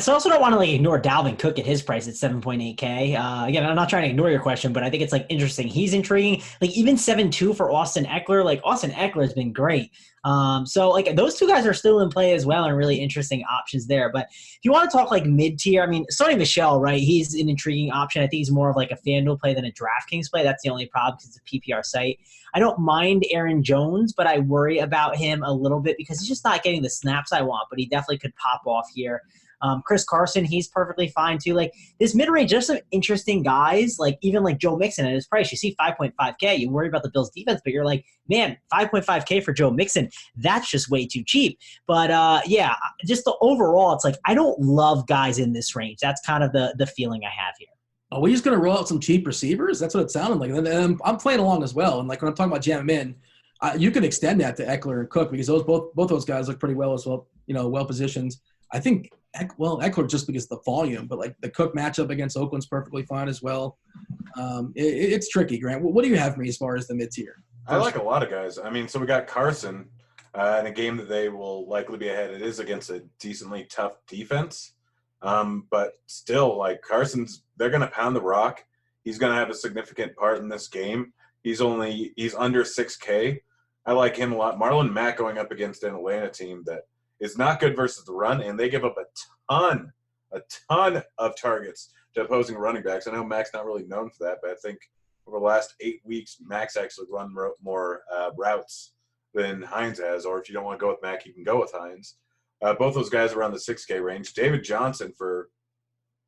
so I also don't want to ignore Dalvin Cook at his price at 7.8K. Again, I'm not trying to ignore your question, but I think it's interesting. He's intriguing. Even 7.2 for Austin Eckler. Austin Eckler has been great. So those 2 guys are still in play as well and really interesting options there. But if you want to talk mid-tier, Sonny Michel, right? He's an intriguing option. I think he's more of a FanDuel play than a DraftKings play. That's the only problem because it's a PPR site. I don't mind Aaron Jones, but I worry about him a little bit because he's just not getting the snaps I want, but he definitely could pop off here. Chris Carson, he's perfectly fine too. This mid-range, there's some interesting guys, even Joe Mixon at his price. You see 5.5K, you worry about the Bills defense, but you're like, man, 5.5K for Joe Mixon, that's just way too cheap. But just the overall, it's I don't love guys in this range. That's kind of the feeling I have here. Are we just going to roll out some cheap receivers? That's what it sounded like. And I'm playing along as well. And when I'm talking about jamming in, you can extend that to Eckler and Cook because both those guys look pretty well as well, well positioned. I think Eckler just because of the volume, but the Cook matchup against Oakland's perfectly fine as well. It's tricky, Grant. What do you have for me as far as the mid-tier? I like a lot of guys. So we got Carson in a game that they will likely be ahead. It is against a decently tough defense. But still, Carson's, they're going to pound the rock. He's going to have a significant part in this game. He's under 6K. I like him a lot. Marlon Mack going up against an Atlanta team that is not good versus the run, and they give up a ton of targets to opposing running backs. I know Mack's not really known for that, but I think over the last 8 weeks, Mack's actually run more routes than Hines has. Or if you don't want to go with Mack, you can go with Hines. Both those guys are around the 6K range. David Johnson for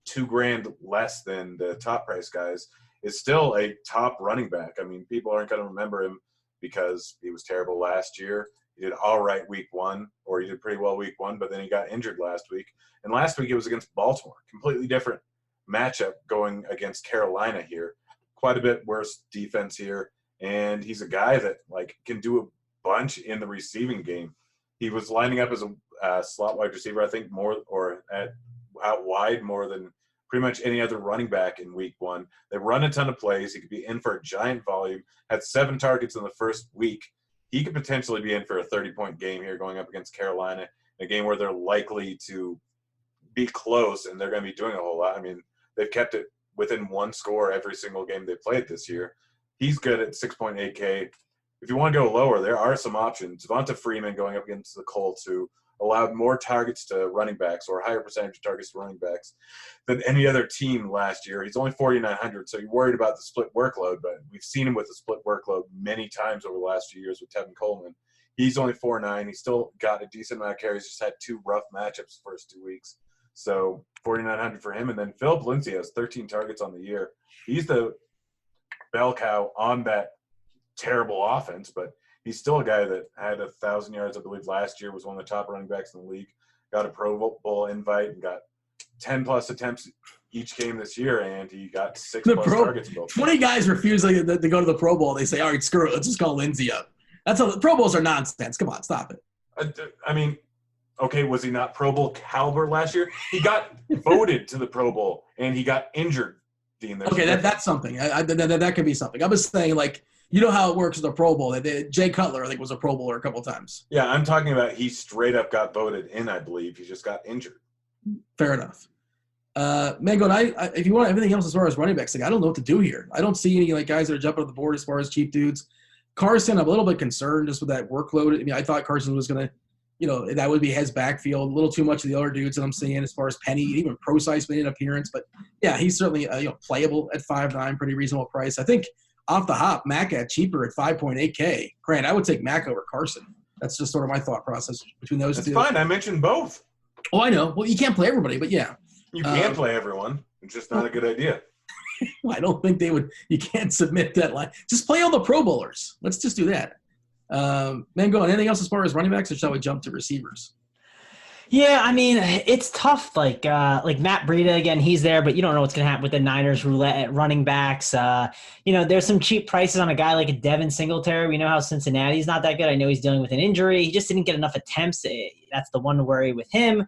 $2,000 less than the top price guys is still a top running back. People aren't going to remember him because he was terrible last year. He did all right week 1, or he did pretty well week 1, but then he got injured last week. And last week it was against Baltimore. Completely different matchup going against Carolina here. Quite a bit worse defense here. And he's a guy that can do a bunch in the receiving game. He was lining up as a slot wide receiver, I think, more or out wide more than pretty much any other running back in week 1. They run a ton of plays. He could be in for a giant volume. Had 7 targets in the first week. He could potentially be in for a 30-point game here going up against Carolina, a game where they're likely to be close and they're going to be doing a whole lot. They've kept it within 1 score every single game they played this year. He's good at 6.8K. If you want to go lower, there are some options. Devonta Freeman going up against the Colts, who allowed more targets to running backs, or a higher percentage of targets to running backs than any other team last year. He's only 4,900, so you're worried about the split workload, but we've seen him with the split workload many times over the last few years with Tevin Coleman. He's only 4.9. He's still got a decent amount of carries, just had 2 rough matchups the first 2 weeks. So 4,900 for him. And then Philip Lindsay has 13 targets on the year. He's the bell cow on that terrible offense, but he's still a guy that had 1,000 yards, I believe, last year, was one of the top running backs in the league, got a Pro Bowl invite, and got 10-plus attempts each game this year, and he got 6+ targets. 20 guys refuse to go to the Pro Bowl. They say, all right, screw it, let's just call Lindsay up. That's how the Pro Bowls are nonsense. Come on, stop it. I mean, okay, was he not Pro Bowl caliber last year? He got voted to the Pro Bowl, and he got injured. Dean, okay, that's something. That could be something. I was saying, like, you know how it works with the Pro Bowl. Jay Cutler, I think, was a Pro Bowler a couple of times. Yeah, I'm talking about he straight up got voted in, I believe. He just got injured. Fair enough. Mangone, if you want everything else as far as running backs, like, I don't know what to do here. I don't see any like guys that are jumping on the board as far as cheap dudes. Carson, I'm a little bit concerned just with that workload. I mean, I thought Carson was going to, that would be his backfield. A little too much of the other dudes that I'm seeing as far as Penny, even Procise made an appearance. But, yeah, he's certainly playable at 5'9", pretty reasonable price. I think off the hop, Mack at cheaper at 5.8K. Grant, I would take Mack over Carson. That's just sort of my thought process between those two. That's fine. I mentioned both. Oh, I know. Well, you can't play everybody, but yeah. You can play everyone. It's just not a good idea. I don't think they would. You can't submit that line. Just play all the Pro Bowlers. Let's just do that. Mango, anything else as far as running backs, or shall we jump to receivers? Yeah, I mean, it's tough. Like Matt Breida, again, he's there, but you don't know what's going to happen with the Niners roulette at running backs. There's some cheap prices on a guy like a Devin Singletary. We know how Cincinnati's not that good. I know he's dealing with an injury. He just didn't get enough attempts. That's the one worry with him.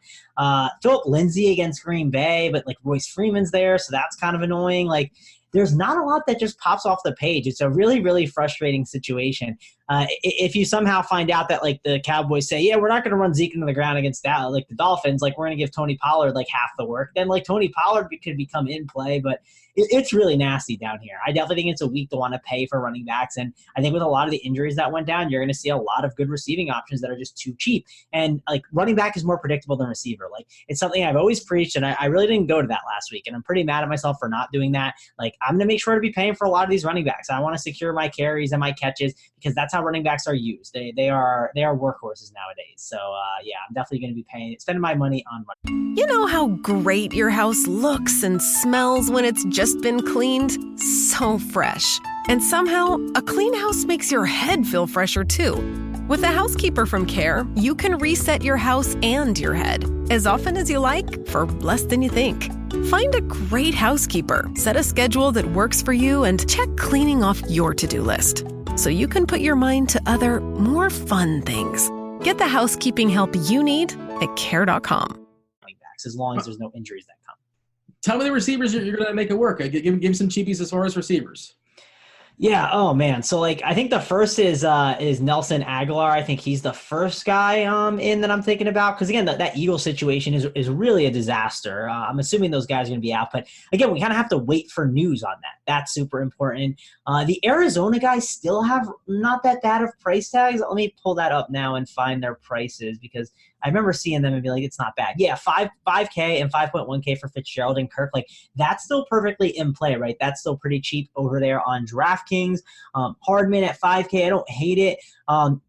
Philip Lindsay against Green Bay, but like Royce Freeman's there, so that's kind of annoying. Like, there's not a lot that just pops off the page. It's a really, really frustrating situation. If you somehow find out that, like, the Cowboys say, yeah, we're not going to run Zeke into the ground against that, like the Dolphins, like, we're going to give Tony Pollard, like, half the work, then, like, Tony Pollard could become in play. But it's really nasty down here. I definitely think it's a week to want to pay for running backs. And I think with a lot of the injuries that went down, you're going to see a lot of good receiving options that are just too cheap. And, like, running back is more predictable than receiver. Like, it's something I've always preached, and I really didn't go to that last week. And I'm pretty mad at myself for not doing that. Like, I'm going to make sure to be paying for a lot of these running backs. I want to secure my carries and my catches because that's how running backs are used. They are workhorses nowadays. So, I'm definitely going to be spending my money on running. You know how great your house looks and smells when it's just been cleaned? So fresh. And somehow, a clean house makes your head feel fresher too. With a housekeeper from Care, you can reset your house and your head as often as you like for less than you think. Find a great housekeeper, set a schedule that works for you, and check cleaning off your to-do list so you can put your mind to other, more fun things. Get the housekeeping help you need at care.com. As long as there's no injuries that come. Tell me the receivers you're going to make it work. Give some cheapies as far as receivers. Yeah. Oh man. So like, I think the first is Nelson Aguilar. I think he's the first guy in that I'm thinking about. Cause again, that Eagle situation is really a disaster. I'm assuming those guys are going to be out, but again, we kind of have to wait for news on that. That's super important. The Arizona guys still have not that bad of price tags. Let me pull that up now and find their prices because I remember seeing them and be like, it's not bad. Yeah, 5K and 5.1K for Fitzgerald and Kirk. Like, that's still perfectly in play, right? That's still pretty cheap over there on DraftKings. Hardman at 5K, I don't hate it.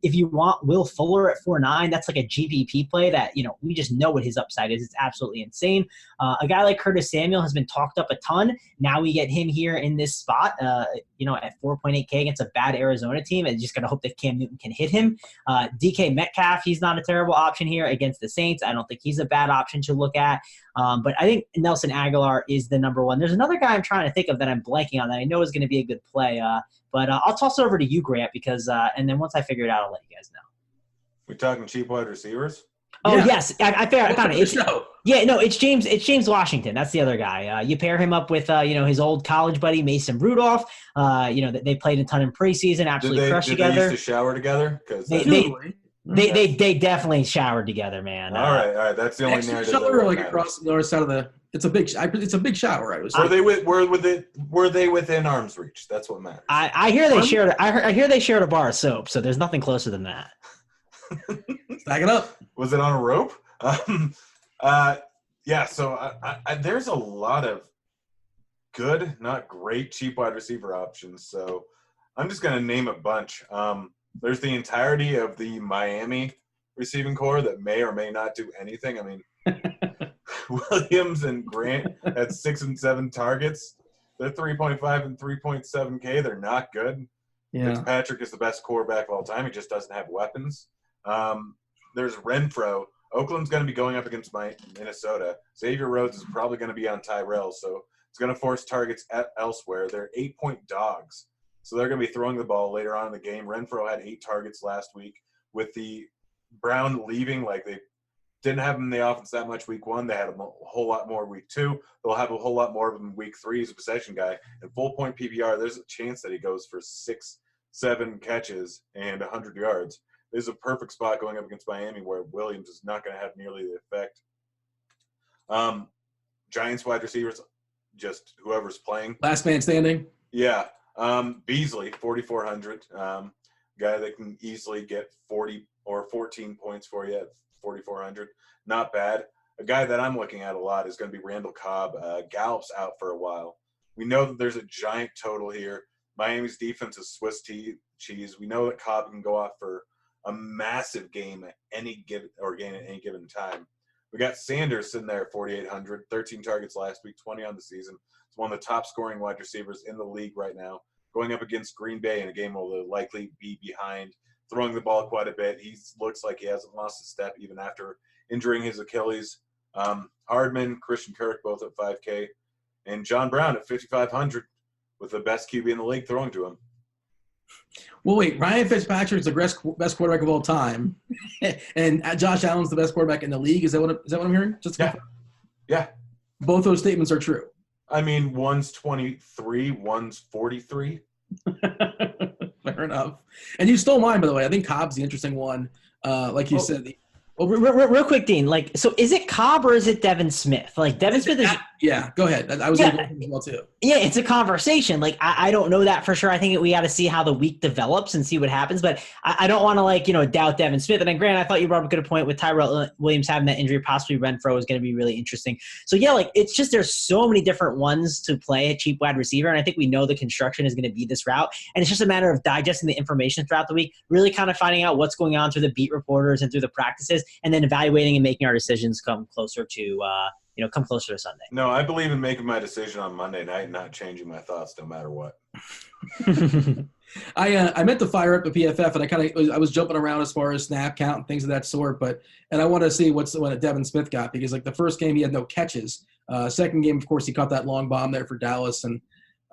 If you want Will Fuller at 4.9, that's like a GPP play that, we just know what his upside is. It's absolutely insane. A guy like Curtis Samuel has been talked up a ton. Now we get him here in this spot, at 4.8K against a bad Arizona team. And just got to hope that Cam Newton can hit him. DK Metcalf, he's not a terrible option here against the Saints. I don't think he's a bad option to look at. But I think Nelson Aguilar is the number one. There's another guy I'm trying to think of that I'm blanking on that I know is going to be a good play. But I'll toss it over to you, Grant, because and then once I figure it out, I'll let you guys know. We talking cheap wide receivers? Oh, yeah. Yes. I found it. It's James. It's James Washington. That's the other guy. You pair him up with, his old college buddy, Mason Rudolph. They played a ton in preseason, absolutely crushed together. They used to shower together? They definitely showered together, man. All right. That's the only Extra narrative. shower, like across the north side of the. It's a big shower. I was. Were they within arm's reach? That's what matters. I hear they shared. I hear they shared a bar of soap, so there's nothing closer than that. Stack it up. Was it on a rope? Yeah. So there's a lot of good, not great, cheap wide receiver options. So I'm just gonna name a bunch. There's the entirety of the Miami receiving core that may or may not do anything. I mean, Williams and Grant had 6 and 7 targets. They're 3.5 and 3.7K. They're not good. Yeah. Fitzpatrick is the best quarterback of all time. He just doesn't have weapons. There's Renfro. Oakland's going to be going up against Minnesota. Xavier Rhodes is probably going to be on Tyrell, so it's going to force targets elsewhere. They're 8-point dogs, so they're going to be throwing the ball later on in the game. Renfro had 8 targets last week. With the Brown leaving, like they didn't have him in the offense that much week 1. They had him a whole lot more week 2. They'll have a whole lot more of him week 3. He's a possession guy. And full-point PPR, there's a chance that he goes for 6-7 catches and 100 yards. This is a perfect spot going up against Miami where Williams is not going to have nearly the effect. Giants wide receivers, just whoever's playing. Last man standing. Yeah. Beasley, 4,400. Guy that can easily get 40 or 14 points for you at 4,400. Not bad. A guy that I'm looking at a lot is going to be Randall Cobb. Gallup's out for a while. We know that there's a giant total here. Miami's defense is Swiss cheese. We know that Cobb can go off for a massive game at any given time. We got Sanders sitting there at 4,800, 13 targets last week, 20 on the season. He's one of the top scoring wide receivers in the league right now. Going up against Green Bay in a game where they'll likely be behind, throwing the ball quite a bit. He looks like he hasn't lost a step even after injuring his Achilles. Hardman, Christian Kirk, both at 5K, and John Brown at 5,500 with the best QB in the league throwing to him. Well, wait. Ryan Fitzpatrick's the best quarterback of all time, and Josh Allen's the best quarterback in the league. Is that what I'm hearing? Yeah. Both those statements are true. I mean, one's 23, one's 43. Fair enough. And you stole mine, by the way. I think Cobb's the interesting one. Like you said. Real quick, Dean. Like, so is it Cobb or is it Devin Smith? Like, Devin Smith is. Yeah, go ahead. I was going to go as well too. Yeah, it's a conversation. Like, I don't know that for sure. I think we got to see how the week develops and see what happens. But I don't want to doubt Devin Smith. And then, Grant, I thought you brought up a good point with Tyrell Williams having that injury. Possibly Renfro is going to be really interesting. So yeah, like it's just there's so many different ones to play a cheap wide receiver, and I think we know the construction is going to be this route. And it's just a matter of digesting the information throughout the week, really kind of finding out what's going on through the beat reporters and through the practices, and then evaluating and making our decisions come closer to Sunday. No, I believe in making my decision on Monday night and not changing my thoughts no matter what. I meant to fire up the PFF, and I was jumping around as far as snap count and things of that sort. And I want to see what Devin Smith got, because like the first game he had no catches. Second game, of course, he caught that long bomb there for Dallas, and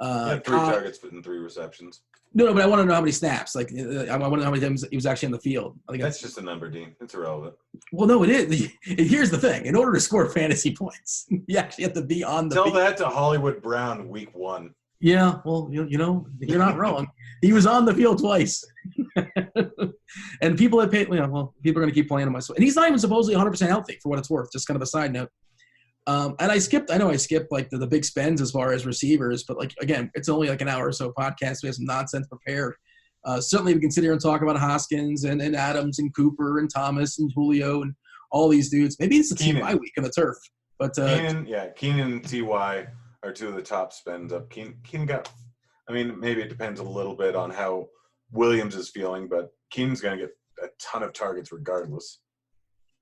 he had 3 targets and 3 receptions. No, but I want to know how many snaps. Like, I want to know how many times he was actually on the field. I think that's just a number, Dean. It's irrelevant. Well, no, it is. Here's the thing. In order to score fantasy points, you actually have to be on the field. Tell that to Hollywood Brown week 1. Yeah, well, you're not wrong. He was on the field twice. And people have paid, people are going to keep playing him. And he's not even supposedly 100% healthy, for what it's worth. Just kind of a side note. And I skipped like the big spends as far as receivers, but like, again, it's only like an hour or so podcast. We have some nonsense prepared. Certainly we can sit here and talk about Hoskins and Adams and Cooper and Thomas and Julio and all these dudes. Maybe it's the TY week on the turf, but Keenan and TY are 2 of the top spends up. Keenan got, maybe it depends a little bit on how Williams is feeling, but Keenan's going to get a ton of targets regardless.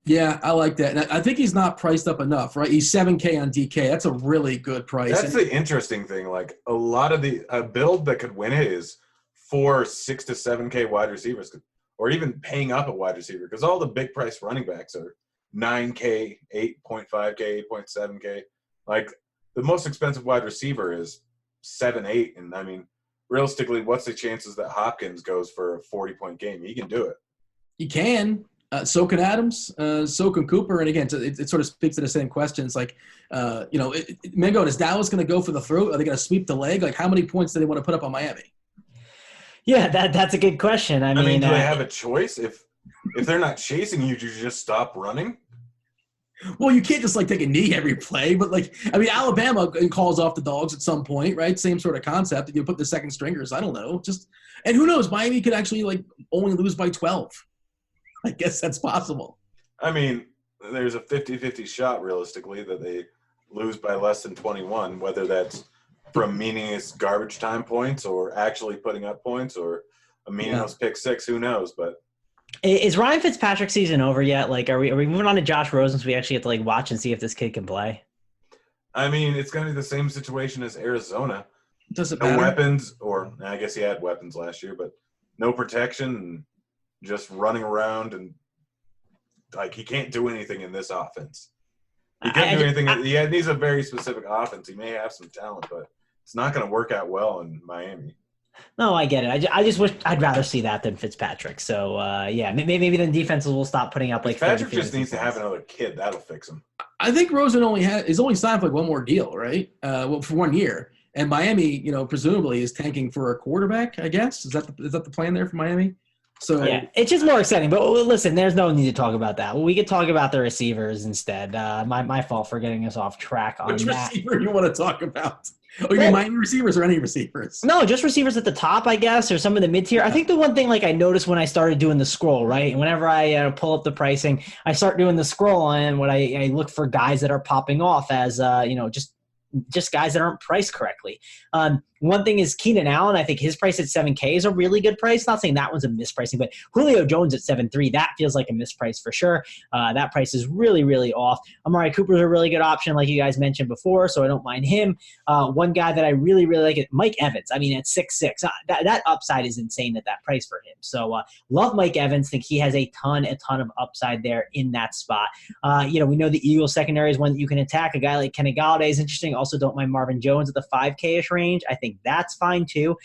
Yeah, I like that. And I think he's not priced up enough, right? He's 7K on DK. That's a really good price. That's the interesting thing. Like, a lot of a build that could win it is 4, 6 to 7K wide receivers, or even paying up a wide receiver, because all the big price running backs are 9K, 8.5K, 8.7K. Like, the most expensive wide receiver is 7, 8. And realistically, what's the chances that Hopkins goes for a 40-point game? He can do it. He can. So can Adams, so can Cooper. And again, it sort of speaks to the same questions. Like, Mangone, is Dallas going to go for the throat? Are they going to sweep the leg? Like, how many points do they want to put up on Miami? Yeah, that's a good question. I mean, do they have a choice? If if they're not chasing you, do you just stop running? Well, you can't just like take a knee every play, but like, I mean, Alabama calls off the dogs at some point, right? Same sort of concept. You put the second stringers. I don't know. And who knows? Miami could actually like only lose by 12. I guess that's possible. I mean, there's a 50-50 shot realistically that they lose by less than 21, whether that's from meaningless garbage time points or actually putting up points or a meaningless pick six. Who knows? But is Ryan Fitzpatrick's season over yet? Like, are we moving on to Josh Rosen so we actually have to like watch and see if this kid can play? I mean, it's going to be the same situation as Arizona. Doesn't no matter. Weapons, or I guess he had weapons last year, but no protection and just running around and like he can't do anything in this offense. He can't do anything. He needs a very specific offense. He may have some talent, but it's not going to work out well in Miami. No, I get it. I just wish I'd rather see that than Fitzpatrick. So, maybe then defenses will stop putting up like Fitzpatrick just needs to have another kid. That'll fix him. I think Rosen is only signed for like one more deal, right? For 1 year. And Miami, presumably is tanking for a quarterback, I guess. Is that the plan there for Miami? So yeah, it's just more exciting. But listen, there's no need to talk about that. We could talk about the receivers instead. My fault for getting us off track on which that. receiver you want to talk about? Oh, you mean Miami receivers or any receivers? No, just receivers at the top, I guess, or some of the mid-tier. I think the one thing like I noticed when I started doing the scroll, right? And whenever I pull up the pricing, I start doing the scroll and when I look for guys that are popping off as, just guys that aren't priced correctly. One thing is Keenan Allen. I think his price at 7K is a really good price. Not saying that one's a mispricing, but Julio Jones at 7.3, that feels like a misprice for sure. That price is really, really off. Amari Cooper's a really good option, like you guys mentioned before, so I don't mind him. One guy that I really, really like is Mike Evans. I mean, at 6'6", that upside is insane at that price for him. So love Mike Evans. Think he has a ton of upside there in that spot. We know the Eagles secondary is one that you can attack. A guy like Kenny Golladay is interesting. Also, don't mind Marvin Jones at the 5K-ish range. I think that's fine too.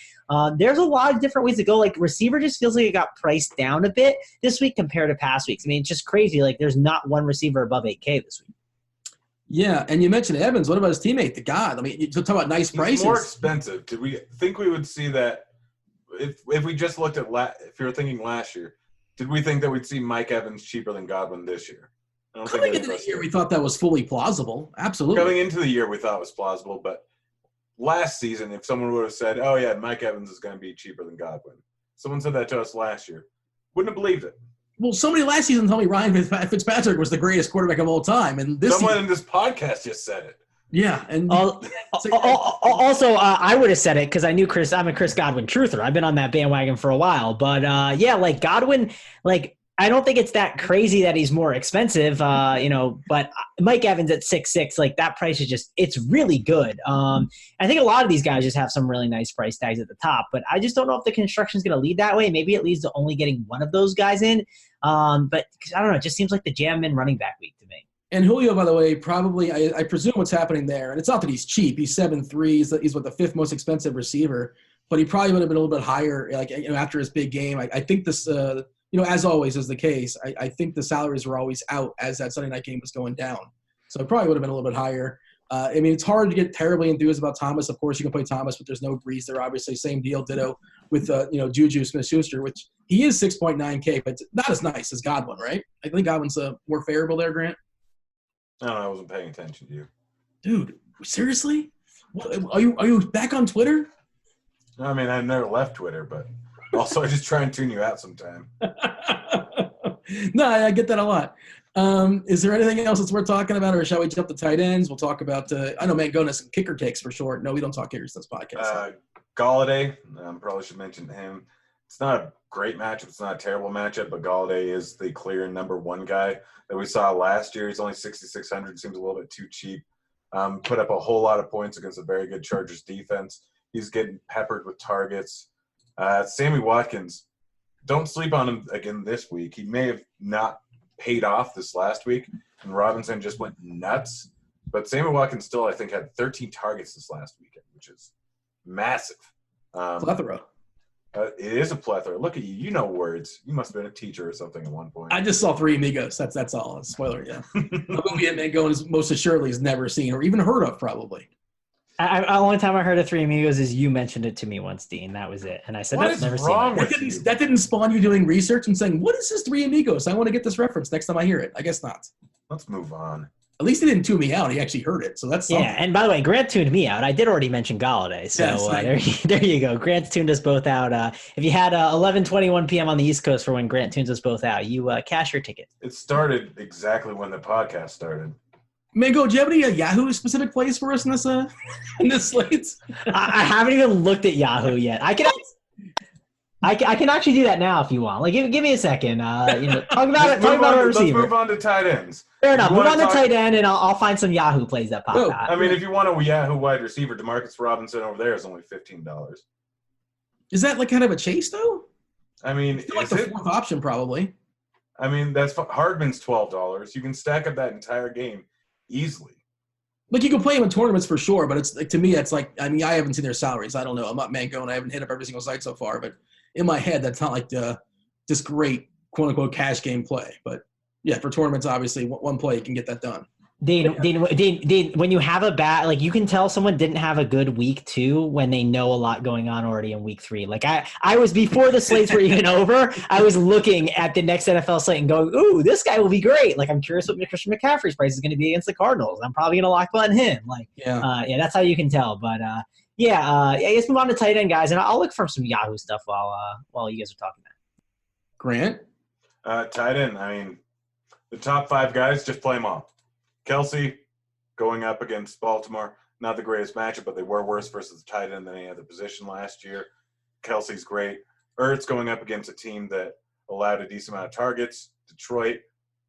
There's a lot of different ways to go. Like receiver just feels like it got priced down a bit this week compared to past weeks. I mean, it's just crazy. Like there's not one receiver above 8K this week. Yeah, and you mentioned Evans. What about his teammate, the God? I mean, you talk about nice prices. He's more expensive. Did we think we would see that if we just looked at if you were thinking last year? Did we think that we'd see Mike Evans cheaper than Godwin this year? Coming into the year, we thought that was fully plausible. Absolutely. Coming into the year, we thought it was plausible, but last season, if someone would have said, "Oh yeah, Mike Evans is going to be cheaper than Godwin," someone said that to us last year, wouldn't have believed it. Well, somebody last season told me Ryan Fitzpatrick was the greatest quarterback of all time, and someone in this podcast just said it. Yeah, and also I would have said it because I knew Chris. I'm a Chris Godwin truther. I've been on that bandwagon for a while, but like Godwin, like. I don't think it's that crazy that he's more expensive, but Mike Evans at 6'6", like that price is it's really good. I think a lot of these guys just have some really nice price tags at the top, but I just don't know if the construction is going to lead that way. Maybe it leads to only getting one of those guys in. But I don't know. It just seems like the jam in running back week to me. And Julio, by the way, probably I presume what's happening there, and it's not that he's cheap. He's 7'3". He's the fifth most expensive receiver, but he probably would have been a little bit higher like after his big game. I think this as always is the case, I think the salaries were always out as that Sunday night game was going down. So it probably would have been a little bit higher. It's hard to get terribly enthused about Thomas. Of course, you can play Thomas, but there's no Breeze there, obviously. Same deal, ditto with, Juju Smith-Schuster, which he is 6.9K, but not as nice as Godwin, right? I think Godwin's more favorable there, Grant. No, I wasn't paying attention to you. Dude, seriously? Are you back on Twitter? I mean, I never left Twitter, but – also, I just try and tune you out sometime. No, I get that a lot. Is there anything else that's worth talking about, or shall we jump to tight ends? We'll talk about I know Mangone kicker takes for short. No, we don't talk kickers in this podcast. Galladay, probably should mention him. It's not a great matchup. It's not a terrible matchup, but Galladay is the clear number one guy that we saw last year. He's only 6,600. Seems a little bit too cheap. Put up a whole lot of points against a very good Chargers defense. He's getting peppered with targets. Sammy Watkins, don't sleep on him again this week. He may have not paid off this last week, and Robinson just went nuts. But Sammy Watkins still, I think, had 13 targets this last weekend, which is massive. Plethora. It is a plethora. Look at you. You know words. You must have been a teacher or something at one point. I just saw Three Amigos. That's all. Spoiler, yeah. A movie that Mangone most assuredly has never seen or even heard of, probably. Only time I heard of Three Amigos is you mentioned it to me once, Dean. That was it. And I said, What nope, is never wrong seen it. with you? That didn't spawn you doing research and saying, what is this Three Amigos? I want to get this reference next time I hear it. I guess not. Let's move on. At least he didn't tune me out. He actually heard it. So that's something. Yeah, and by the way, Grant tuned me out. I did already mention Galladay. So Yes, there you go. Grant tuned us both out. If you had 11:21 p.m. on the East Coast for when Grant tunes us both out, you cash your ticket. It started exactly when the podcast started. Mango, do you have any Yahoo specific plays for us in this in this slate? I haven't even looked at Yahoo yet. I can actually do that now if you want. Like, give me a second. Talk about it. Talk about a receiver. Let's move on to tight ends. Fair enough. Move on to tight end, and I'll find some Yahoo plays that pop Oh, out. I mean, if you want a Yahoo wide receiver, Demarcus Robinson over there is only $15. Is that like kind of a chase though? I mean, It's like is the it? fourth option probably. I mean, that's Hardman's $12. You can stack up that entire game easily. Like you can play him in tournaments for sure, but it's like to me, it's like I mean I haven't seen their salaries. I don't know. I'm not Mangone, and I haven't hit up every single site so far, but in my head, that's not like this great quote unquote cash game play. But yeah, for tournaments, obviously one play you can get that done. Dean, when you have a bad, like you can tell someone didn't have a good week 2 when they know a lot going on already in week 3. Like I was before the slates were even over, I was looking at the next NFL slate and going, ooh, this guy will be great. Like I'm curious what Christian McCaffrey's price is going to be against the Cardinals. I'm probably going to lock on him. Like, yeah, that's how you can tell. But let's move on to tight end guys, and I'll look for some Yahoo stuff while you guys are talking. Grant, Tight end. I mean, the top 5 guys, just play them all. Kelsey going up against Baltimore, not the greatest matchup, but they were worse versus the tight end than any other position last year. Kelsey's great. Ertz going up against a team that allowed a decent amount of targets. Detroit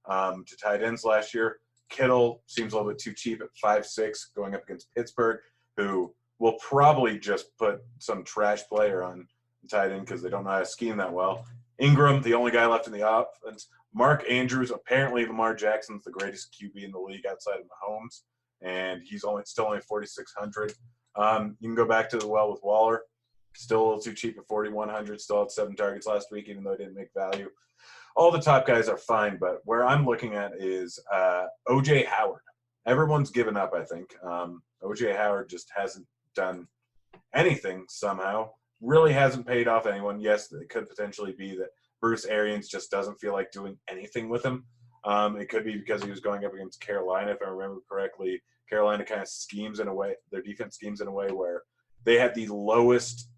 to tight ends last year. Kittle seems a little bit too cheap at 5'6", going up against Pittsburgh, who will probably just put some trash player on tight end because they don't know how to scheme that well. Ingram, the only guy left in the offense. Mark Andrews, apparently Lamar Jackson's the greatest QB in the league outside of Mahomes, and he's still only 4,600. You can go back to the well with Waller, still a little too cheap at 4,100. Still had 7 targets last week, even though he didn't make value. All the top guys are fine, but where I'm looking at is O.J. Howard. Everyone's given up, I think. O.J. Howard just hasn't done anything somehow. Really hasn't paid off anyone. Yes, it could potentially be that Bruce Arians just doesn't feel like doing anything with him. It could be because he was going up against Carolina, if I remember correctly. Carolina kind of schemes in a way, their defense schemes in a way where they had the lowest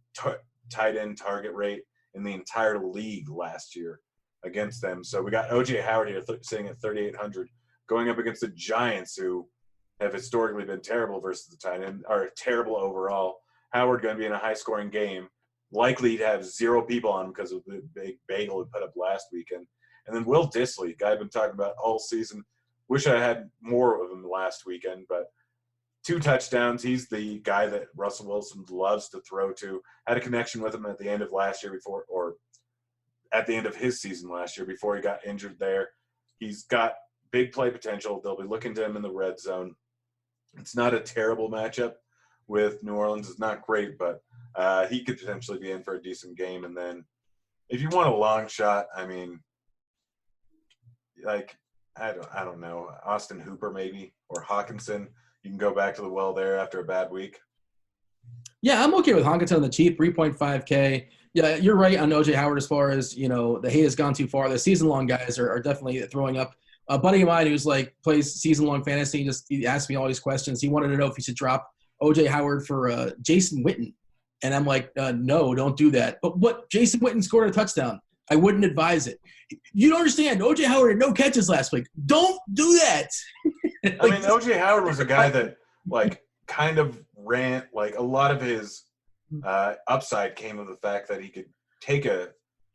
tight end target rate in the entire league last year against them. So we got O.J. Howard here sitting at 3,800, going up against the Giants, who have historically been terrible versus the tight end, or terrible overall. Howard going to be in a high-scoring game, likely to have 0 people on him because of the big bagel he put up last weekend. And then Will Dissly, guy I've been talking about all season. Wish I had more of him last weekend, but 2 touchdowns. He's the guy that Russell Wilson loves to throw to. Had a connection with him at the end of last year at the end of his season last year before he got injured there. He's got big play potential. They'll be looking to him in the red zone. It's not a terrible matchup with New Orleans. It's not great, but he could potentially be in for a decent game. And then if you want a long shot, I mean, like, I don't know, Austin Hooper maybe, or Hawkinson. You can go back to the well there after a bad week. Yeah, I'm okay with Hawkinson on the cheap, 3.5K. Yeah, you're right on O.J. Howard as far as, the hate has gone too far. The season-long guys are definitely throwing up. A buddy of mine who's plays season-long fantasy, he asked me all these questions. He wanted to know if he should drop O.J. Howard for Jason Witten. And I'm like, no, don't do that. But what? Jason Witten scored a touchdown. I wouldn't advise it. You don't understand. O.J. Howard had no catches last week. Don't do that. I mean, O.J. Howard was a guy that, kind of ran – a lot of his upside came of the fact that he could take a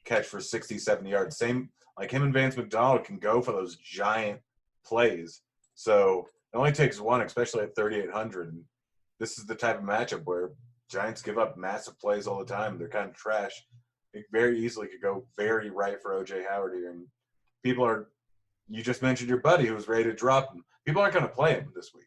catch for 60, 70 yards. Same – him and Vance McDonald can go for those giant plays. So it only takes one, especially at 3,800. And this is the type of matchup where Giants give up massive plays all the time. They're kind of trash. It very easily could go very right for O.J. Howard here. And people are – you just mentioned your buddy who was ready to drop him. People aren't going to play him this week.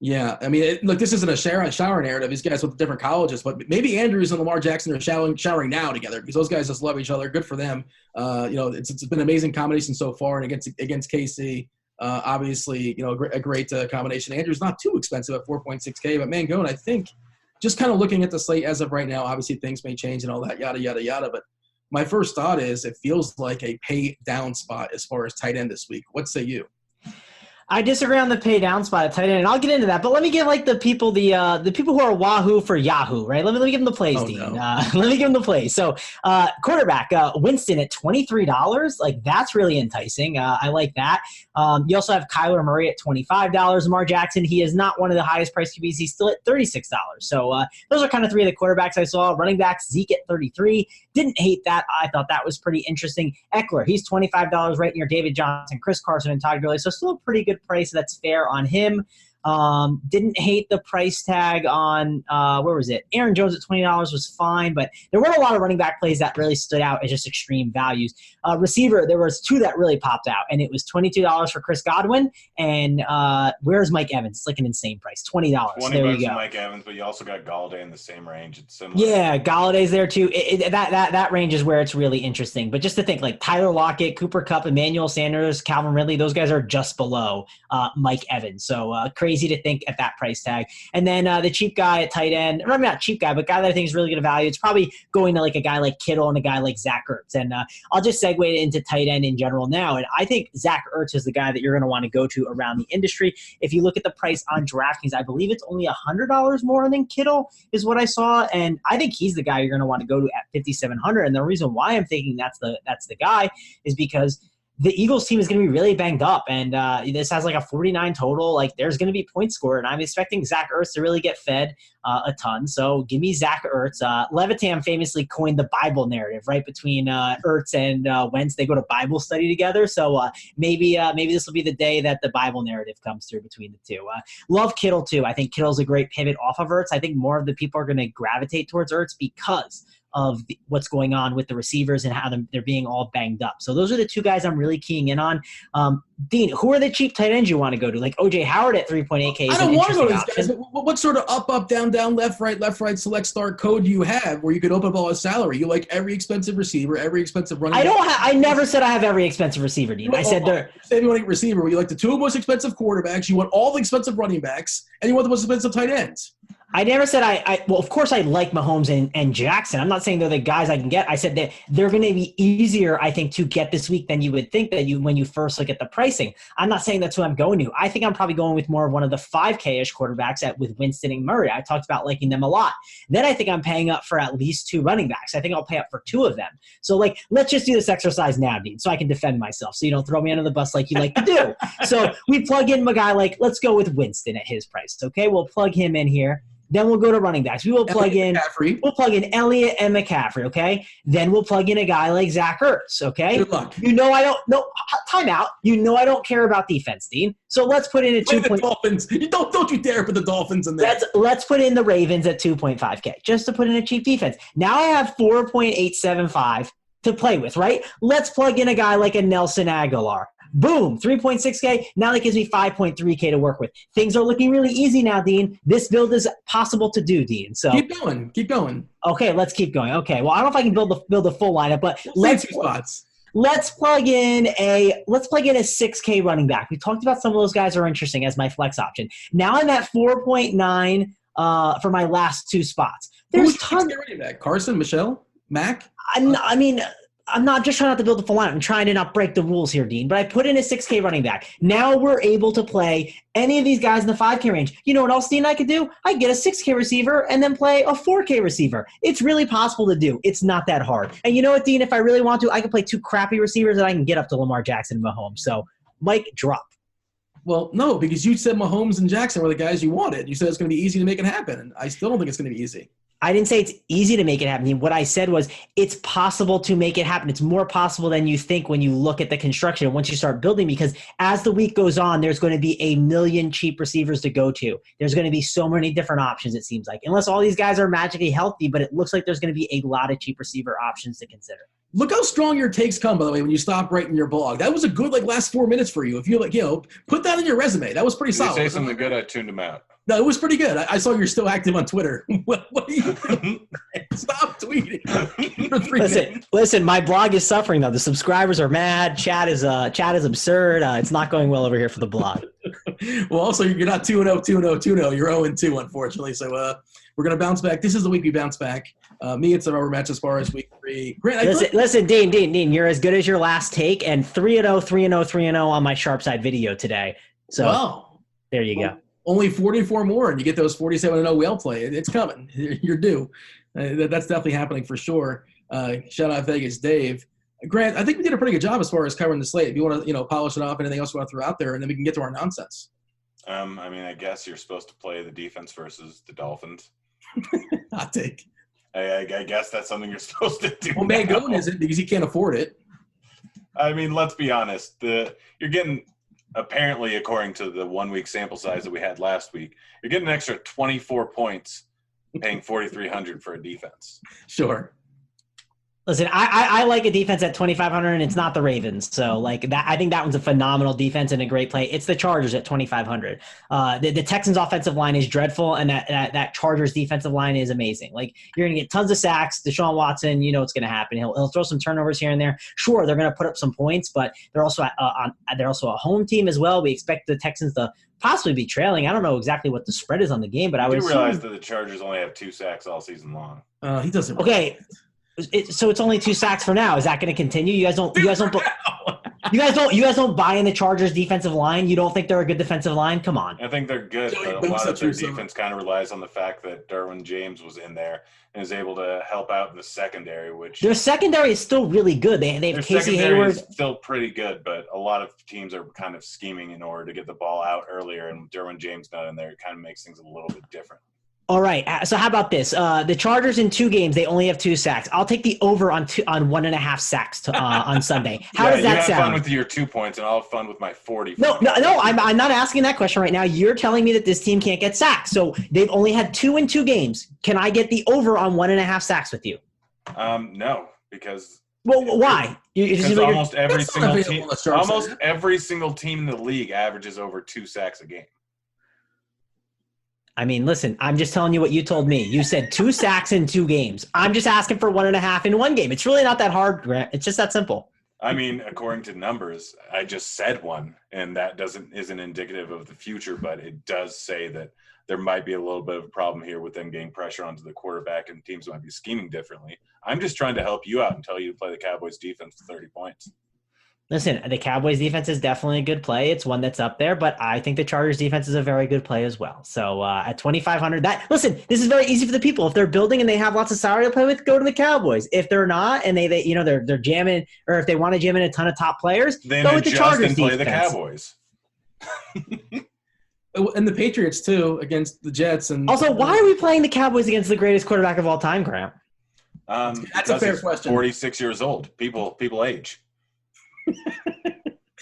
Yeah, I mean, look, this isn't a shower narrative. These guys with different colleges, but maybe Andrews and Lamar Jackson are showering now together because those guys just love each other. Good for them. It's been an amazing combination so far, and against KC, Obviously, a great combination. Andrew's not too expensive at 4.6K, but Mangone, I think, just kind of looking at the slate as of right now, obviously things may change and all that, yada, yada, yada. But my first thought is it feels like a pay down spot as far as tight end this week. What say you? I disagree on the pay down spot at tight end, and I'll get into that. But let me give the people who are Wahoo for Yahoo, right? Let me give them the plays, Dean. No. Let me give them the plays. So quarterback Winston at $23, that's really enticing. I like that. You also have Kyler Murray at $25. Lamar Jackson, he is not one of the highest priced QBs. He's still at $36. So those are kind of three of the quarterbacks I saw. Running backs, Zeke at $33. Didn't hate that. I thought that was pretty interesting. Eckler, he's $25 right near David Johnson, Chris Carson, and Todd Gurley. So still a pretty good price that's fair on him. Didn't hate the price tag on where was it? Aaron Jones at $20 was fine, but there weren't a lot of running back plays that really stood out as just extreme values. Receiver, there was two that really popped out, and it was $22 for Chris Godwin, and where's Mike Evans? It's like an insane price, $20. There you go. Mike Evans, but you also got Galladay in the same range. It's similar. Yeah, Galladay's there too. That range is where it's really interesting. But just to think, like Tyler Lockett, Cooper Kupp, Emmanuel Sanders, Calvin Ridley, those guys are just below Mike Evans. So crazy to think at that price tag. And then the cheap guy at tight end, or not cheap guy, but guy that I think is really good value, it's probably going to like a guy like Kittle and a guy like Zach Ertz. And I'll just segue into tight end in general now. And I think Zach Ertz is the guy that you're going to want to go to around the industry. If you look at the price on DraftKings, I believe it's only $100 more than Kittle is what I saw. And I think he's the guy you're going to want to go to at $5,700. And the reason why I'm thinking that's the guy is because the Eagles team is going to be really banged up, and this has like a 49 total. Like, there's going to be points scored, and I'm expecting Zach Ertz to really get fed a ton. So give me Zach Ertz. Levitam famously coined the Bible narrative, right, between Ertz and Wentz. They go to Bible study together. So maybe this will be the day that the Bible narrative comes through between the two. Love Kittle too. I think Kittle's a great pivot off of Ertz. I think more of the people are going to gravitate towards Ertz because of what's going on with the receivers and how they're being all banged up. So those are the two guys I'm really keying in on. Dean, who are the cheap tight ends you want to go to? Like O.J. Howard at 3.8K is I don't want to go to option. these guys. What sort of up, down, left, right, select, start code do you have where you could open up all his salary? You like every expensive receiver, every expensive running back? I never said I have every expensive receiver, Dean. I said you said you want a receiver where you like the two most expensive quarterbacks, you want all the expensive running backs, and you want the most expensive tight ends. I never said well, of course I like Mahomes and Jackson. I'm not saying they're the guys I can get. I said that they're going to be easier, I think, to get this week than you would think when you first look at the pricing. I'm not saying that's who I'm going to. I think I'm probably going with more of one of the 5K-ish quarterbacks with Winston and Murray. I talked about liking them a lot. Then I think I'm paying up for at least two running backs. I think I'll pay up for two of them. So, let's just do this exercise now, Dean, so I can defend myself, so you don't throw me under the bus like you like to do. So we plug in a guy let's go with Winston at his price, okay? We'll plug him in here. Then we'll go to running backs. We'll plug in Elliott and McCaffrey, okay? Then we'll plug in a guy like Zach Ertz, okay? Good luck. Time out. I don't care about defense, Dean. So let's put in the Dolphins. Don't you dare put the Dolphins in there. Let's put in the Ravens at 2.5K just to put in a cheap defense. Now I have 4.875 to play with, right? Let's plug in a guy like a Nelson Aguilar. Boom, 3.6K. Now that gives me 5.3K to work with. Things are looking really easy now, Dean. This build is possible to do, Dean. So keep going. Okay, let's keep going. Okay, well, I don't know if I can build a full lineup, but let's plug in a 6K running back. We talked about some of those guys are interesting as my flex option. Now I'm at 4.9 for my last two spots. There's tons. Running back? Carson, Michelle, Mac. I'm not just trying not to build a full lineup. I'm trying to not break the rules here, Dean. But I put in a 6K running back. Now we're able to play any of these guys in the 5K range. You know what else, Dean, I could do? I get a 6K receiver and then play a 4K receiver. It's really possible to do. It's not that hard. And you know what, Dean? If I really want to, I can play two crappy receivers and I can get up to Lamar Jackson and Mahomes. So, Mike, drop. Well, no, because you said Mahomes and Jackson were the guys you wanted. You said it's going to be easy to make it happen. And I still don't think it's going to be easy. I didn't say it's easy to make it happen. What I said was it's possible to make it happen. It's more possible than you think when you look at the construction and once you start building, because as the week goes on, there's going to be a million cheap receivers to go to. There's going to be so many different options, it seems like, unless all these guys are magically healthy, but it looks like there's going to be a lot of cheap receiver options to consider. Look how strong your takes come, by the way, when you stop writing your blog. That was a good last 4 minutes for you. If you put that in your resume, that was pretty solid. If you say something good, I tuned him out. No, it was pretty good. I saw you're still active on Twitter. What are you doing? Stop tweeting. For 3 days. Listen, my blog is suffering though. The subscribers are mad. Chat is absurd. It's not going well over here for the blog. Well, also you're not 2-0, 2-0, 2-0. You're 0-2, unfortunately. So we're gonna bounce back. This is the week we bounce back. Me, it's a rubber match as far as week 3. Grant, listen, Dean, you're as good as your last take, and 3-0, 3-0, 3-0 on my sharp side video today. So there you go. Only 44 more, and you get those 47-0 whale play. It's coming. You're due. That's definitely happening for sure. Shout out Vegas, Dave. Grant, I think we did a pretty good job as far as covering the slate. If you want to, polish it off, anything else you want to throw out there, and then we can get to our nonsense. I guess you're supposed to play the defense versus the Dolphins. Hot take. I guess that's something you're supposed to do. Well, Mangone isn't because he can't afford it. I mean, let's be honest. You're getting, apparently, according to the 1 week sample size that we had last week, you're getting an extra 24 points paying $4,300 for a defense. Sure. Listen, I like a defense at 2,500, and it's not the Ravens. So, like that, I think that one's a phenomenal defense and a great play. It's the Chargers at 2,500. The Texans' offensive line is dreadful, and that Chargers' defensive line is amazing. Like, you're going to get tons of sacks. Deshaun Watson, you know what's going to happen. He'll throw some turnovers here and there. Sure, they're going to put up some points, but they're also a home team as well. We expect the Texans to possibly be trailing. I don't know exactly what the spread is on the game, but I would realize that the Chargers only have 2 sacks all season long. He doesn't. Okay. So it's only 2 sacks for now. Is that going to continue? You guys don't buy in the Chargers defensive line. You don't think they're a good defensive line? Come on. I think they're good, but a lot of their defense kind of relies on the fact that Derwin James was in there and is able to help out in the secondary, which their secondary is still really good. They have Casey Hayward. Is still pretty good, but a lot of teams are kind of scheming in order to get the ball out earlier, and Derwin James not in there. It kind of makes things a little bit different. All right. So how about this? The Chargers in 2 games, they only have 2 sacks. I'll take the over on 1.5 sacks on Sunday. How does that sound? You have fun with your 2 points, and I'll have fun with my 40. No. I'm not asking that question right now. You're telling me that this team can't get sacks. So they've only had 2 in 2 games. Can I get the over on 1.5 sacks with you? No, because. Well, why? Because almost every single team in the league averages over 2 sacks a game. I mean, listen, I'm just telling you what you told me. You said 2 sacks in 2 games. I'm just asking for 1.5 in 1 game. It's really not that hard, Grant. It's just that simple. I mean, according to numbers, I just said 1, and that isn't indicative of the future, but it does say that there might be a little bit of a problem here with them getting pressure onto the quarterback, and teams might be scheming differently. I'm just trying to help you out and tell you to play the Cowboys defense for 30 points. Listen, the Cowboys defense is definitely a good play. It's one that's up there, but I think the Chargers defense is a very good play as well. So at 2,500, listen, this is very easy for the people. If they're building and they have lots of salary to play with, go to the Cowboys. If they're not and they're jamming, or if they want to jam in a ton of top players, then go with the Chargers play defense. The Cowboys. And the Patriots too against the Jets. And also, why are we playing the Cowboys against the greatest quarterback of all time, Grant? That's a fair question. 46 years old. People age.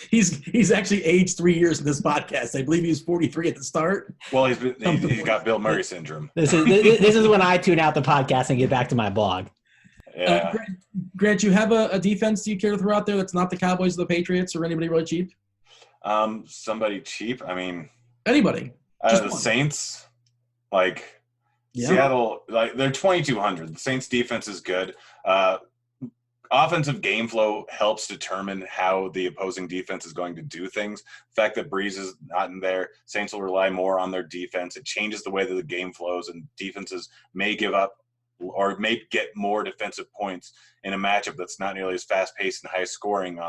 He's actually aged 3 years in this podcast. I believe he was 43 at the start. Well, he's got Bill Murray syndrome. This is when I tune out the podcast and get back to my blog. Yeah. Grant, you have a defense you care to throw out there that's not the Cowboys or the Patriots or anybody really cheap? Somebody cheap? I mean, anybody. The Saints, Seattle, they're 2,200. The Saints defense is good. Offensive game flow helps determine how the opposing defense is going to do things. The fact that Breeze is not in there, Saints will rely more on their defense. It changes the way that the game flows, and defenses may give up or may get more defensive points in a matchup that's not nearly as fast-paced and high-scoring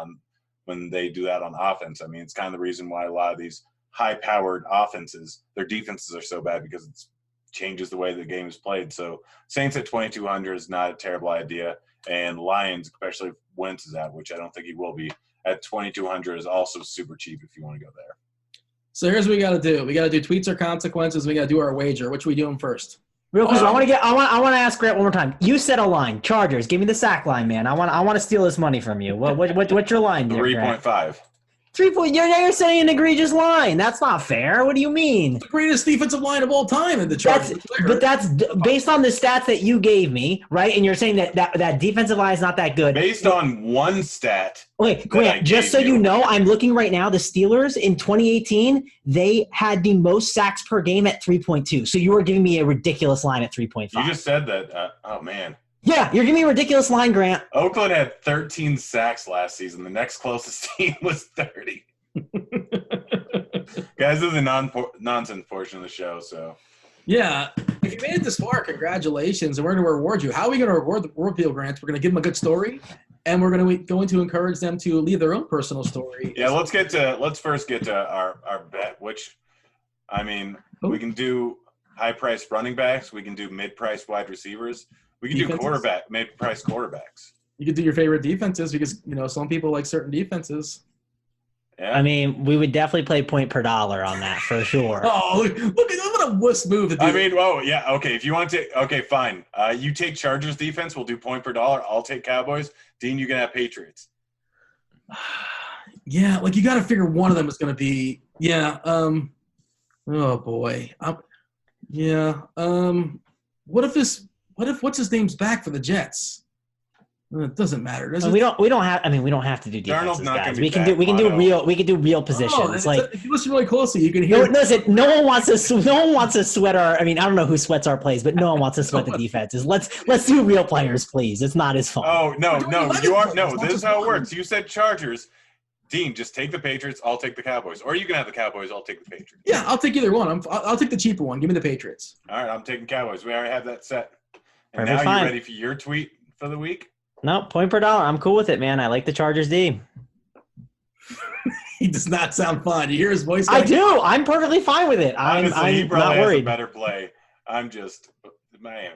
when they do that on offense. I mean, it's kind of the reason why a lot of these high-powered offenses, their defenses are so bad, because it changes the way the game is played. So Saints at 2,200 is not a terrible idea. And Lions, especially if Wentz is out, which I don't think he will be, at 2,200 is also super cheap if you want to go there. So here's what we got to do. We got to do tweets or consequences. We got to do our wager. Which are we doing first? Real quick, I want to ask Grant one more time. You said a line, Chargers. Give me the sack line, man. I want to steal this money from you. What's your line? 3.5. 3 point. You're saying an egregious line. That's not fair. What do you mean? The greatest defensive line of all time in the Chargers. But that's based on the stats that you gave me, right? And you're saying that defensive line is not that good. Based on one stat. Wait, Grant, just so you know, I'm looking right now. The Steelers in 2018, they had the most sacks per game at 3.2. So you were giving me a ridiculous line at 3.5. You just said that. Oh, man. Yeah, you're giving me a ridiculous line, Grant. Oakland had 13 sacks last season. The next closest team was 30. Guys, this is the nonsense portion of the show, so. Yeah, if you made it this far, congratulations, and we're going to reward you. How are we going to reward the reward people, Grant? We're going to give them a good story, and we're going to encourage them to leave their own personal story. Yeah, let's first get to our bet, which, I mean, we can do high-priced running backs. We can do mid-priced wide receivers. We can do mid-priced quarterbacks. You could do your favorite defenses because, some people like certain defenses. Yeah. I mean, we would definitely play point per dollar on that for sure. Oh, look at what a wuss move to do. I mean, yeah, okay. If you want to, okay, fine. You take Chargers defense, we'll do point per dollar. I'll take Cowboys. Dean, you can have Patriots. Yeah, you got to figure one of them is going to be. Yeah. Oh boy. What if what's his name's back for the Jets? It doesn't matter, does it? We don't have to do defenses, guys. We can do real positions. If you listen really closely, you can hear. No one wants to sweat our. I mean, I don't know who sweats our plays, but no one wants to sweat the defenses. Let's do real players, please. It's not as fun. Oh no, you are no. This is how it works. You said Chargers. Dean, just take the Patriots. I'll take the Cowboys. Or you can have the Cowboys. I'll take the Patriots. Yeah, I'll take either one. I'll take the cheaper one. Give me the Patriots. All right, I'm taking Cowboys. We already have that set. And Perfect, now fine. you ready for your tweet for the week? No, point per dollar. I'm cool with it, man. I like the Chargers D. He does not sound fun. You hear his voice? I do. I'm perfectly fine with it. Honestly, he I'm probably not has worried. a better play. Miami's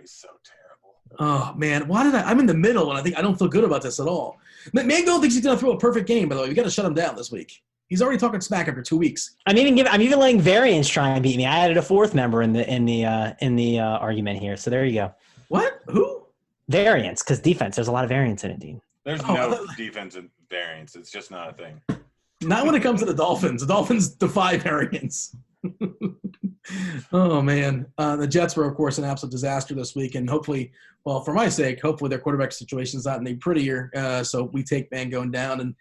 so terrible. Oh man, I'm in the middle, and I don't feel good about this at all. Mangone thinks he's gonna throw a perfect game. By the way, we got to shut him down this week. He's already talking smack after 2 weeks. I'm even letting variance try and beat me. I added a fourth member in the argument here. So there you go. What? Who? Variance, because defense. There's a lot of variance in it, Dean. There's no defensive variance. It's just not a thing. Not when it comes to the Dolphins. The Dolphins defy variance. Oh, man. The Jets were, of course, an absolute disaster this week. And hopefully, well, for my sake, hopefully their quarterback situation is not any prettier. So we take Mangone down. And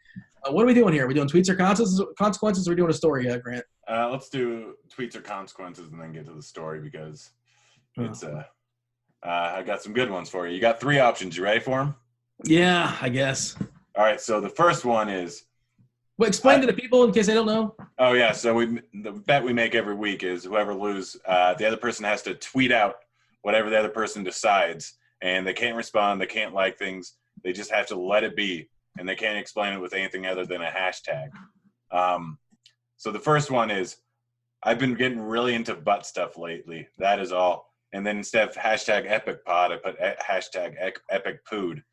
what are we doing here? Are we doing tweets or consequences? Or are we doing a story, Grant? Let's do tweets or consequences and then get to the story because it's I got some good ones for you. You got 3 options. You ready for them? Yeah, I guess. All right. So the first one is. Well, explain to the people in case they don't know. Oh yeah. So the bet we make every week is whoever loses, the other person has to tweet out whatever the other person decides, and they can't respond. They can't like things. They just have to let it be, and they can't explain it with anything other than a hashtag. So the first one is, I've been getting really into butt stuff lately. That is all. And then instead of hashtag epic pod, I put hashtag epic pood.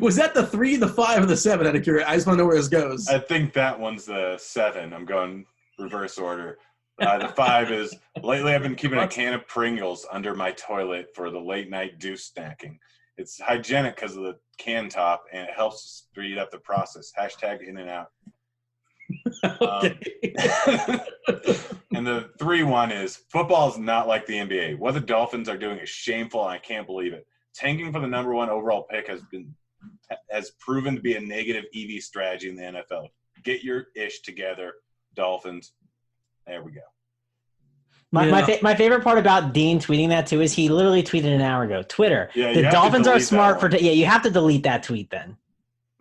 Was that the 3, the 5, or the 7? Out of curiosity, I just want to know where this goes. I think that one's the 7. I'm going reverse order. The 5 is, lately I've been keeping a can of Pringles under my toilet for the late night deuce snacking. It's hygienic because of the can top, and it helps speed up the process. Hashtag in and out. Okay. And the 3-1 is, football is not like the NBA. What the Dolphins are doing is shameful, and I can't believe it. Tanking for the number 1 overall pick has proven to be a negative EV strategy in the NFL. Get your ish together, Dolphins. There we go. My favorite part about Dean tweeting that too is he literally tweeted an hour ago. Twitter. Yeah, the Dolphins are smart you have to delete that tweet then.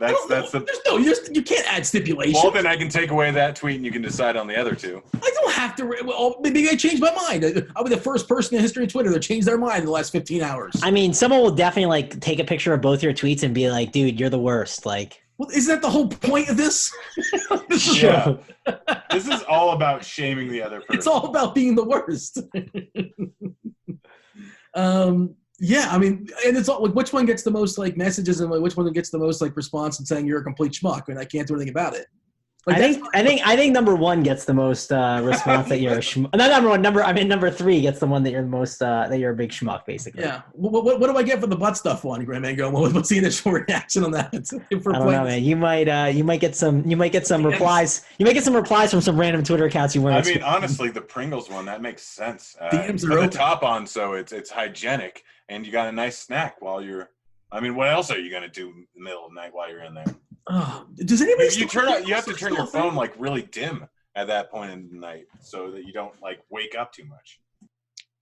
You can't add stipulations. Well, then I can take away that tweet and you can decide on the other 2. I don't have to. Well, maybe I changed my mind. I'll be the first person in the history of Twitter that changed their mind in the last 15 hours. I mean, someone will definitely take a picture of both your tweets and be like, "Dude, you're the worst." Well, isn't that the whole point of this? Yeah. This is all about shaming the other person. It's all about being the worst. Yeah, I mean, and it's all which one gets the most messages and which one gets the most response and saying you're a complete schmuck and I can't do anything about it. I think number one gets the most response that you're a schmuck. Not number one. Number three gets the one that you're the most that you're a big schmuck, basically. Yeah. What do I get for the butt stuff one, Graham Mangone? What's the initial reaction on that? I don't know, man. You might get some replies. You might get some replies from some random Twitter accounts you weren't. I mean, honestly, the Pringles one that makes sense. DMs put are the open. top on, so it's hygienic, and you got a nice snack while you're. I mean, what else are you gonna do in the middle of the night while you're in there? Does anybody? You have to turn your phone like really dim at that point in the night so that you don't like wake up too much.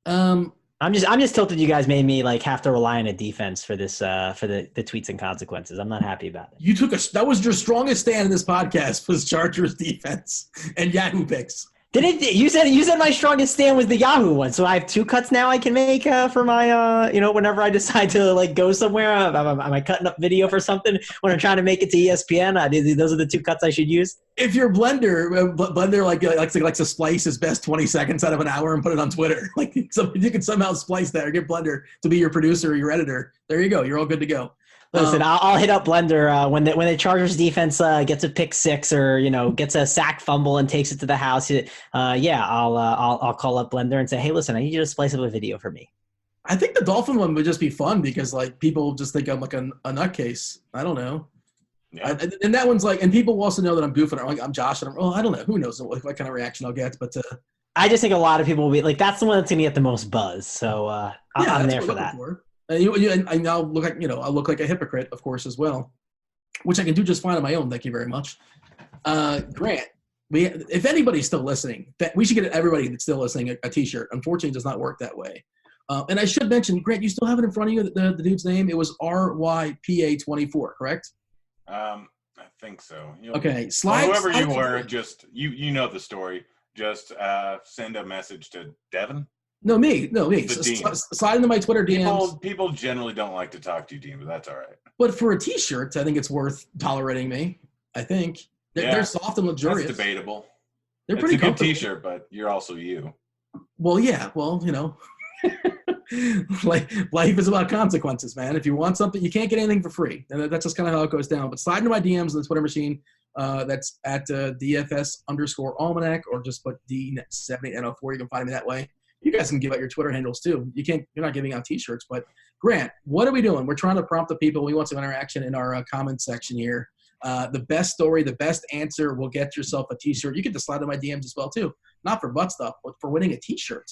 I'm just tilted. You guys made me like have to rely on a defense for this for the tweets and consequences. I'm not happy about it. That was your strongest stand in this podcast was Chargers defense and Yahoo picks. You said my strongest stand was the Yahoo one, so I have two cuts now I can make for my whenever I decide to like go somewhere. Am I cutting up video for something when I'm trying to make it to ESPN? Those are the two cuts I should use. If your blender likes to splice his best 20 seconds out of an hour and put it on Twitter, like so you can somehow splice that or get Blender to be your producer or your editor. There you go. You're all good to go. Listen, I'll hit up Blender when the Chargers defense gets a pick six or gets a sack fumble and takes it to the house. I'll call up Blender and say, hey, listen, I need you to splice up a video for me. I think the Dolphin one would just be fun because like people just think I'm like a nutcase. I don't know. Yeah. And that one's like, and people also know that I'm goofing. Like I'm Josh, and I don't know. Who knows what kind of reaction I'll get? But I just think a lot of people will be like, that's the one that's gonna get the most buzz. So I'm there for that. And I'll look like a hypocrite, of course, as well, which I can do just fine on my own. Thank you very much, Grant. If anybody's still listening, we should get everybody that's still listening a T-shirt. Unfortunately, it does not work that way. And I should mention, Grant, you still have it in front of you. The dude's name. It was RYPA24, correct? I think so. Okay, whoever you were, just you know the story. Just send a message to Devin. No, me. Slide into my Twitter DMs. People generally don't like to talk to you, Dean, but that's all right. But for a T-shirt, I think it's worth tolerating me. I think they're soft and luxurious. That's debatable. They're pretty good T-shirt, but you're also you. Well, yeah. Well, life is about consequences, man. If you want something, you can't get anything for free, and that's just kind of how it goes down. But slide into my DMs on the Twitter machine. That's at DFS_almanac, or just put D78N04. You can find me that way. You guys can give out your Twitter handles too. You're not giving out T-shirts, but Grant, what are we doing? We're trying to prompt the people. We want some interaction in our comment section here. The best story, the best answer will get yourself a T-shirt. You can just slide in my DMs as well too. Not for butt stuff, but for winning a T-shirt.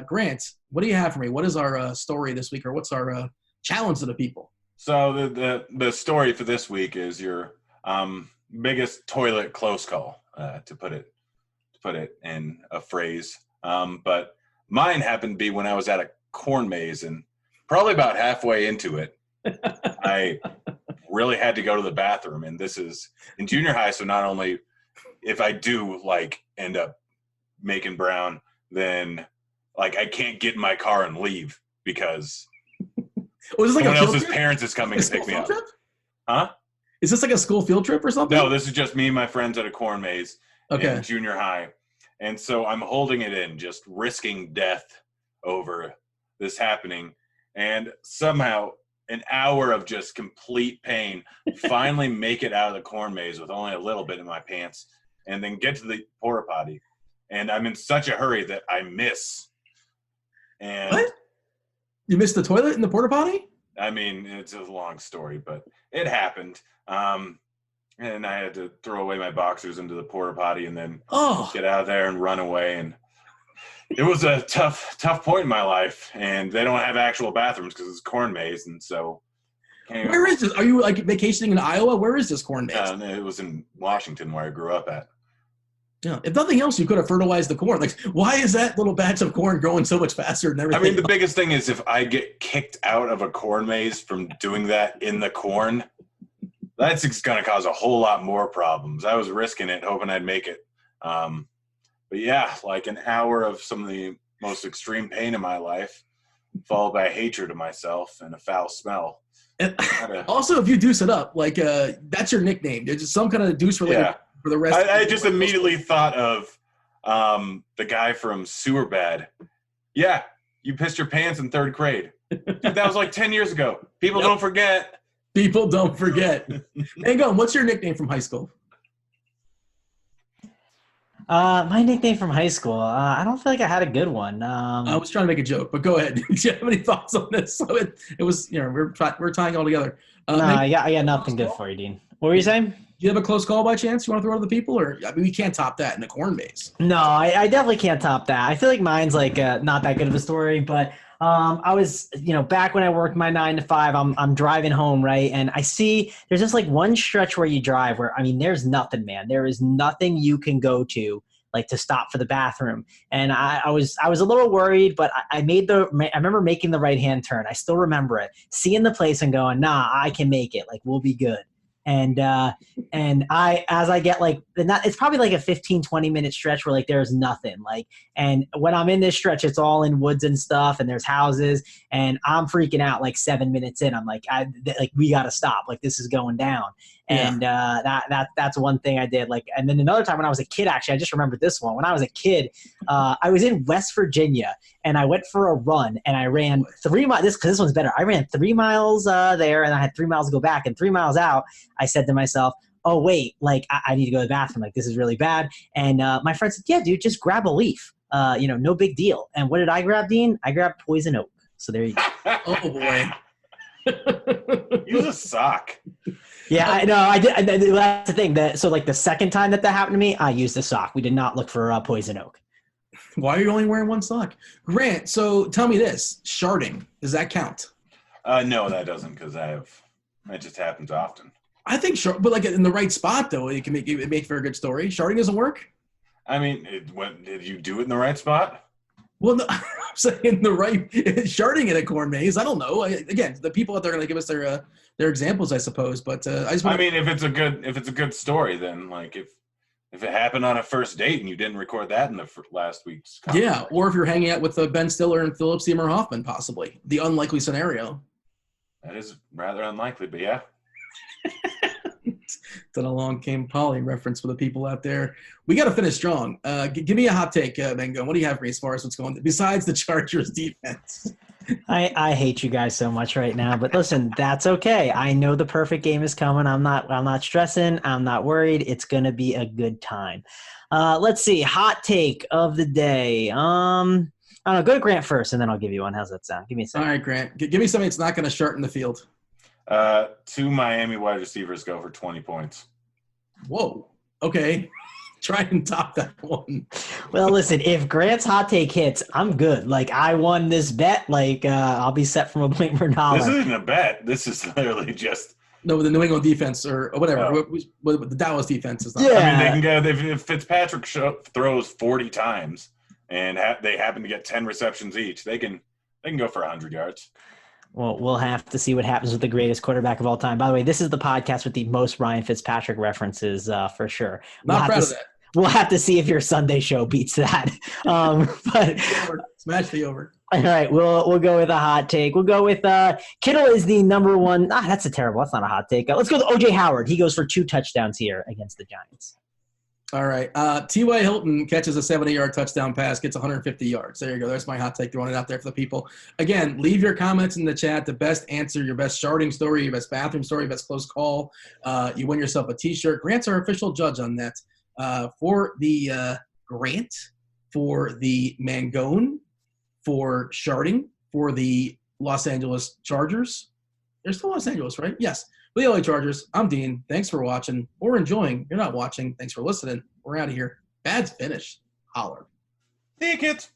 Grant, what do you have for me? What is our story this week, or what's our challenge to the people? So the story for this week is your biggest toilet close call, to put it in a phrase. But mine happened to be when I was at a corn maze, and probably about halfway into it, I really had to go to the bathroom. And this is in junior high, so not only if I do like end up making brown, then like I can't get in my car and leave because someone else's parents is coming to pick me up. Huh? Is this like a school field trip or something? No, this is just me and my friends at a corn maze in junior high. And so I'm holding it in, just risking death over this happening. And somehow an hour of just complete pain, finally make it out of the corn maze with only a little bit in my pants, and then get to the porta potty. And I'm in such a hurry that I miss. And what? You missed the toilet in the porta potty? I mean, it's a long story, but it happened. And I had to throw away my boxers into the porta potty and then get out of there and run away. And it was a tough point in my life. And they don't have actual bathrooms because it's corn maze. And so, where is this? Are you like vacationing in Iowa? Where is this corn maze? It was in Washington, where I grew up at. Yeah. If nothing else, you could have fertilized the corn. Like, why is that little batch of corn growing so much faster than everything? I mean, the biggest thing is if I get kicked out of a corn maze from doing that in the corn, that's going to cause a whole lot more problems. I was risking it, hoping I'd make it. But yeah, like an hour of some of the most extreme pain in my life, followed by hatred of myself and a foul smell. And also, if you deuce it up, like that's your nickname. There's just some kind of deuce related for the rest. I just immediately thought of the guy from Sewer Bad. Yeah, you pissed your pants in third grade. Dude, that was like 10 years ago. People don't forget. People don't forget. Mangone, what's your nickname from high school? My nickname from high school. I don't feel like I had a good one. I was trying to make a joke, but go ahead. Do you have any thoughts on this? So it was, we're tying all together. No, I got nothing good for you, Dean. What were you saying? Do you have a close call by chance? You want to throw to the people, or I mean, we can't top that in the corn maze. No, I definitely can't top that. I feel like mine's like not that good of a story, but I was, back when I worked my 9 to 5, I'm driving home, right? And I see there's just like one stretch where you drive where, I mean, there's nothing, man. There is nothing you can go to like to stop for the bathroom. And I was a little worried, but I remember making the right-hand turn. I still remember it, seeing the place and going, nah, I can make it. Like, we'll be good. And as I get like, it's probably like a 15, 20 minute stretch where like there's nothing like, and when I'm in this stretch, it's all in woods and stuff and there's houses and I'm freaking out like 7 minutes in. I'm like, we got to stop. Like this is going down. And that's one thing I did. Like, and then another time when I was a kid, actually, I just remembered this one. When I was a kid, I was in West Virginia and I went for a run and I ran 3 miles. This one's better. I ran 3 miles there and I had 3 miles to go back, and 3 miles out, I said to myself, oh, wait, like I need to go to the bathroom. Like this is really bad. And my friend said, yeah, dude, just grab a leaf. No big deal. And what did I grab, Dean? I grabbed poison oak. So there you go. Oh, boy. Use a sock. Yeah, I know. I did. That's the thing. So like the second time that happened to me, I used a sock. We did not look for poison oak. Why are you only wearing one sock? Grant, so tell me this. Sharding, does that count? No, that doesn't, because it just happens often. I think but like in the right spot though, it make for a good story. Sharding doesn't work. I mean, did you do it in the right spot? Well, no, I'm saying the right sharding in a corn maze. I don't know. Again, the people out there are going to give us their examples, I suppose. But I mean, if it's a good story, then like if it happened on a first date and you didn't record that in the last week's or if you're hanging out with Ben Stiller and Philip Seymour Hoffman, possibly the unlikely scenario. That is rather unlikely, but yeah. Then along came Polly reference for the people out there. We got to finish strong. Give me a hot take, Mangone. What do you have for me as far as what's going on besides the Chargers defense? I hate you guys so much right now, but listen, that's okay. I know the perfect game is coming. I'm not stressing. I'm not worried. It's going to be a good time. Let's see. Hot take of the day. I don't know. Go to Grant first, and then I'll give you one. How's that sound? Give me a second. All right, Grant. Give me something that's not going to short in the field. 2 Miami wide receivers go for 20 points. Whoa. Okay. Try and top that one. Well, listen, if Grant's hot take hits, I'm good. Like, I won this bet. Like, I'll be set from a point per dollar. This isn't a bet. This is literally just – no, the New England defense or whatever. Oh. The Dallas defense is not. Yeah. I mean, they can go – if Fitzpatrick throws 40 times and they happen to get 10 receptions each, they can go for 100 yards. Well, we'll have to see what happens with the greatest quarterback of all time. By the way, this is the podcast with the most Ryan Fitzpatrick references for sure. Not proud of that. We'll have to see if your Sunday show beats that. But smash the over. All right, we'll go with a hot take. We'll go with Kittle is the number one. That's not a hot take. Let's go with O.J. Howard. He goes for 2 touchdowns here against the Giants. All right. T.Y. Hilton catches a 70-yard touchdown pass, gets 150 yards. There you go. There's my hot take, throwing it out there for the people. Again, leave your comments in the chat. The best answer, your best sharding story, your best bathroom story, your best close call. You win yourself a T-shirt. Grant's our official judge on that. For the Grant, for the Mangone, for sharding, for the Los Angeles Chargers. They're still Los Angeles, right? Yes. For the LA Chargers, I'm Dean. Thanks for watching or enjoying. You're not watching. Thanks for listening. We're out of here. Bad's finished. Holler. See you, kids.